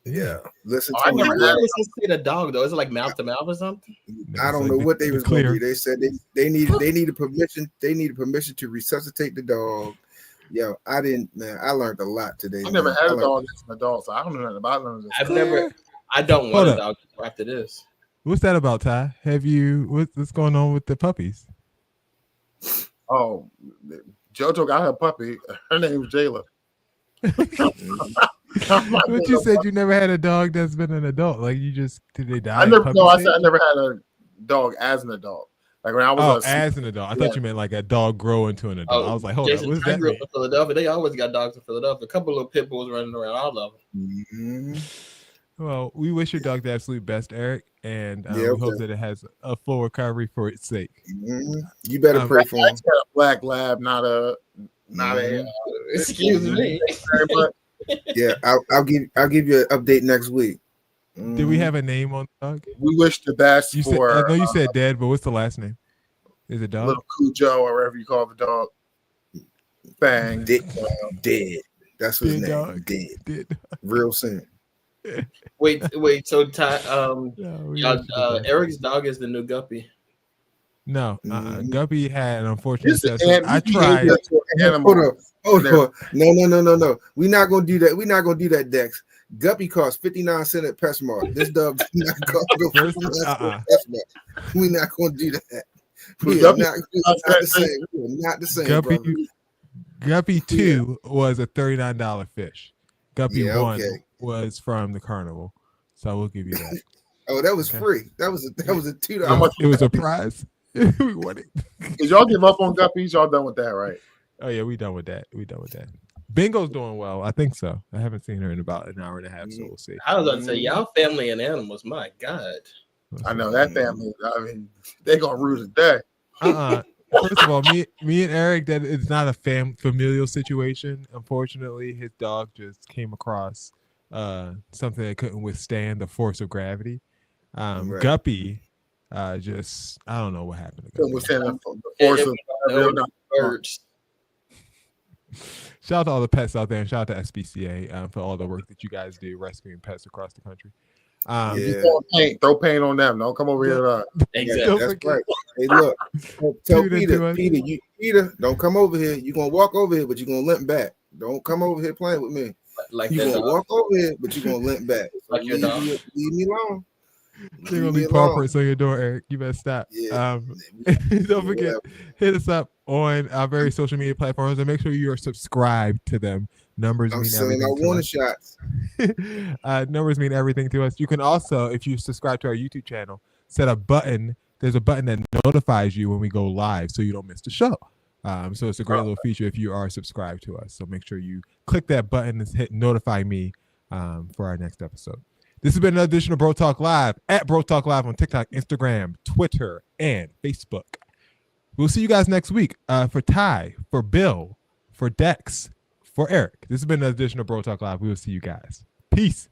Yeah, listen. I never resuscitate a dog though. Is it like mouth to mouth or something? I don't know what they was going to do. They said they needed permission. They needed permission to resuscitate the dog. Yo, I didn't, man. I learned a lot today. I never had a dog as an adult, so I don't know nothing about them. I don't want a dog after this. What's that about, Ty? What's going on with the puppies? Oh, JoJo got her puppy. Her name's Jayla. But you said you never had a dog that's been an adult. Like did they die? I said I never had a dog as an adult. Like when I was as an adult. I thought you meant like a dog grow into an adult. I was like, hold on, what's that? Grew up in Philadelphia. They always got dogs in Philadelphia. A couple of pit bulls running around. All of them. Mm-hmm. Well, we wish your dog the absolute best, Eric, and we hope that it has a full recovery for its sake. Mm-hmm. You better pray for him. Got a black lab, not a. Excuse me. Yeah, I'll give you an update next week. Did we have a name on the dog? We wish the best for. I know you said Dad, but what's the last name? Is it dog? Little Cujo or whatever you call the dog. Bang. Dead. That's his name. Dead. Real soon. Wait. So Ty, Eric's dog is the new Guppy. No, Guppy had an unfortunate This is success. I tried. Hold on. No. We're not gonna do that. We're not gonna do that, Dex. Guppy cost 59 cents at PetSmart. This dog did not cost no 59 cents at PetSmart. We're not gonna do that. We are not the same. We are not the same, brother. Guppy 2 was a $39 fish. Guppy 1 was from the carnival. So we'll give you that. Oh, that was free. That was a $2. How much? It was a prize. We won it. Did y'all give up on guppies? Y'all done with that, right? Oh yeah, we done with that. Bingo's doing well. I think so. I haven't seen her in about an hour and a half, so we'll see. I was about to say, y'all family and animals. My God. I know that family. I mean, they're gonna rue the day. First of all, me and Eric, that it's not a familial situation. Unfortunately, his dog just came across something that couldn't withstand the force of gravity. Guppy, just I don't know what happened to Guppy. Birds. Shout out to all the pets out there, and shout out to SPCA for all the work that you guys do rescuing pets across the country. Throw paint on them. Don't come over here. Exactly. That's right. Hey, look. Tell Peter, don't come over here. You're gonna walk over here, but you're gonna limp back. Don't come over here playing with me. Like you're gonna walk over here, but you're gonna limp back. Like your dog. Leave me alone. You're gonna leave paw prints on your door, Eric. You better stop. Don't forget, hit us up on our various social media platforms and make sure you are subscribed to them. Numbers mean everything. I want shots. Numbers mean everything to us. You can also, if you subscribe to our YouTube channel, set a button. There's a button that notifies you when we go live, so you don't miss the show. So it's a great little feature if you are subscribed to us. So make sure you click that button and hit notify me for our next episode. This has been another edition of Bro Talk Live at Bro Talk Live on TikTok, Instagram, Twitter, and Facebook. We'll see you guys next week. For Ty, for Bill, for Dex, for Eric. This has been another edition of Bro Talk Live. We will see you guys. Peace.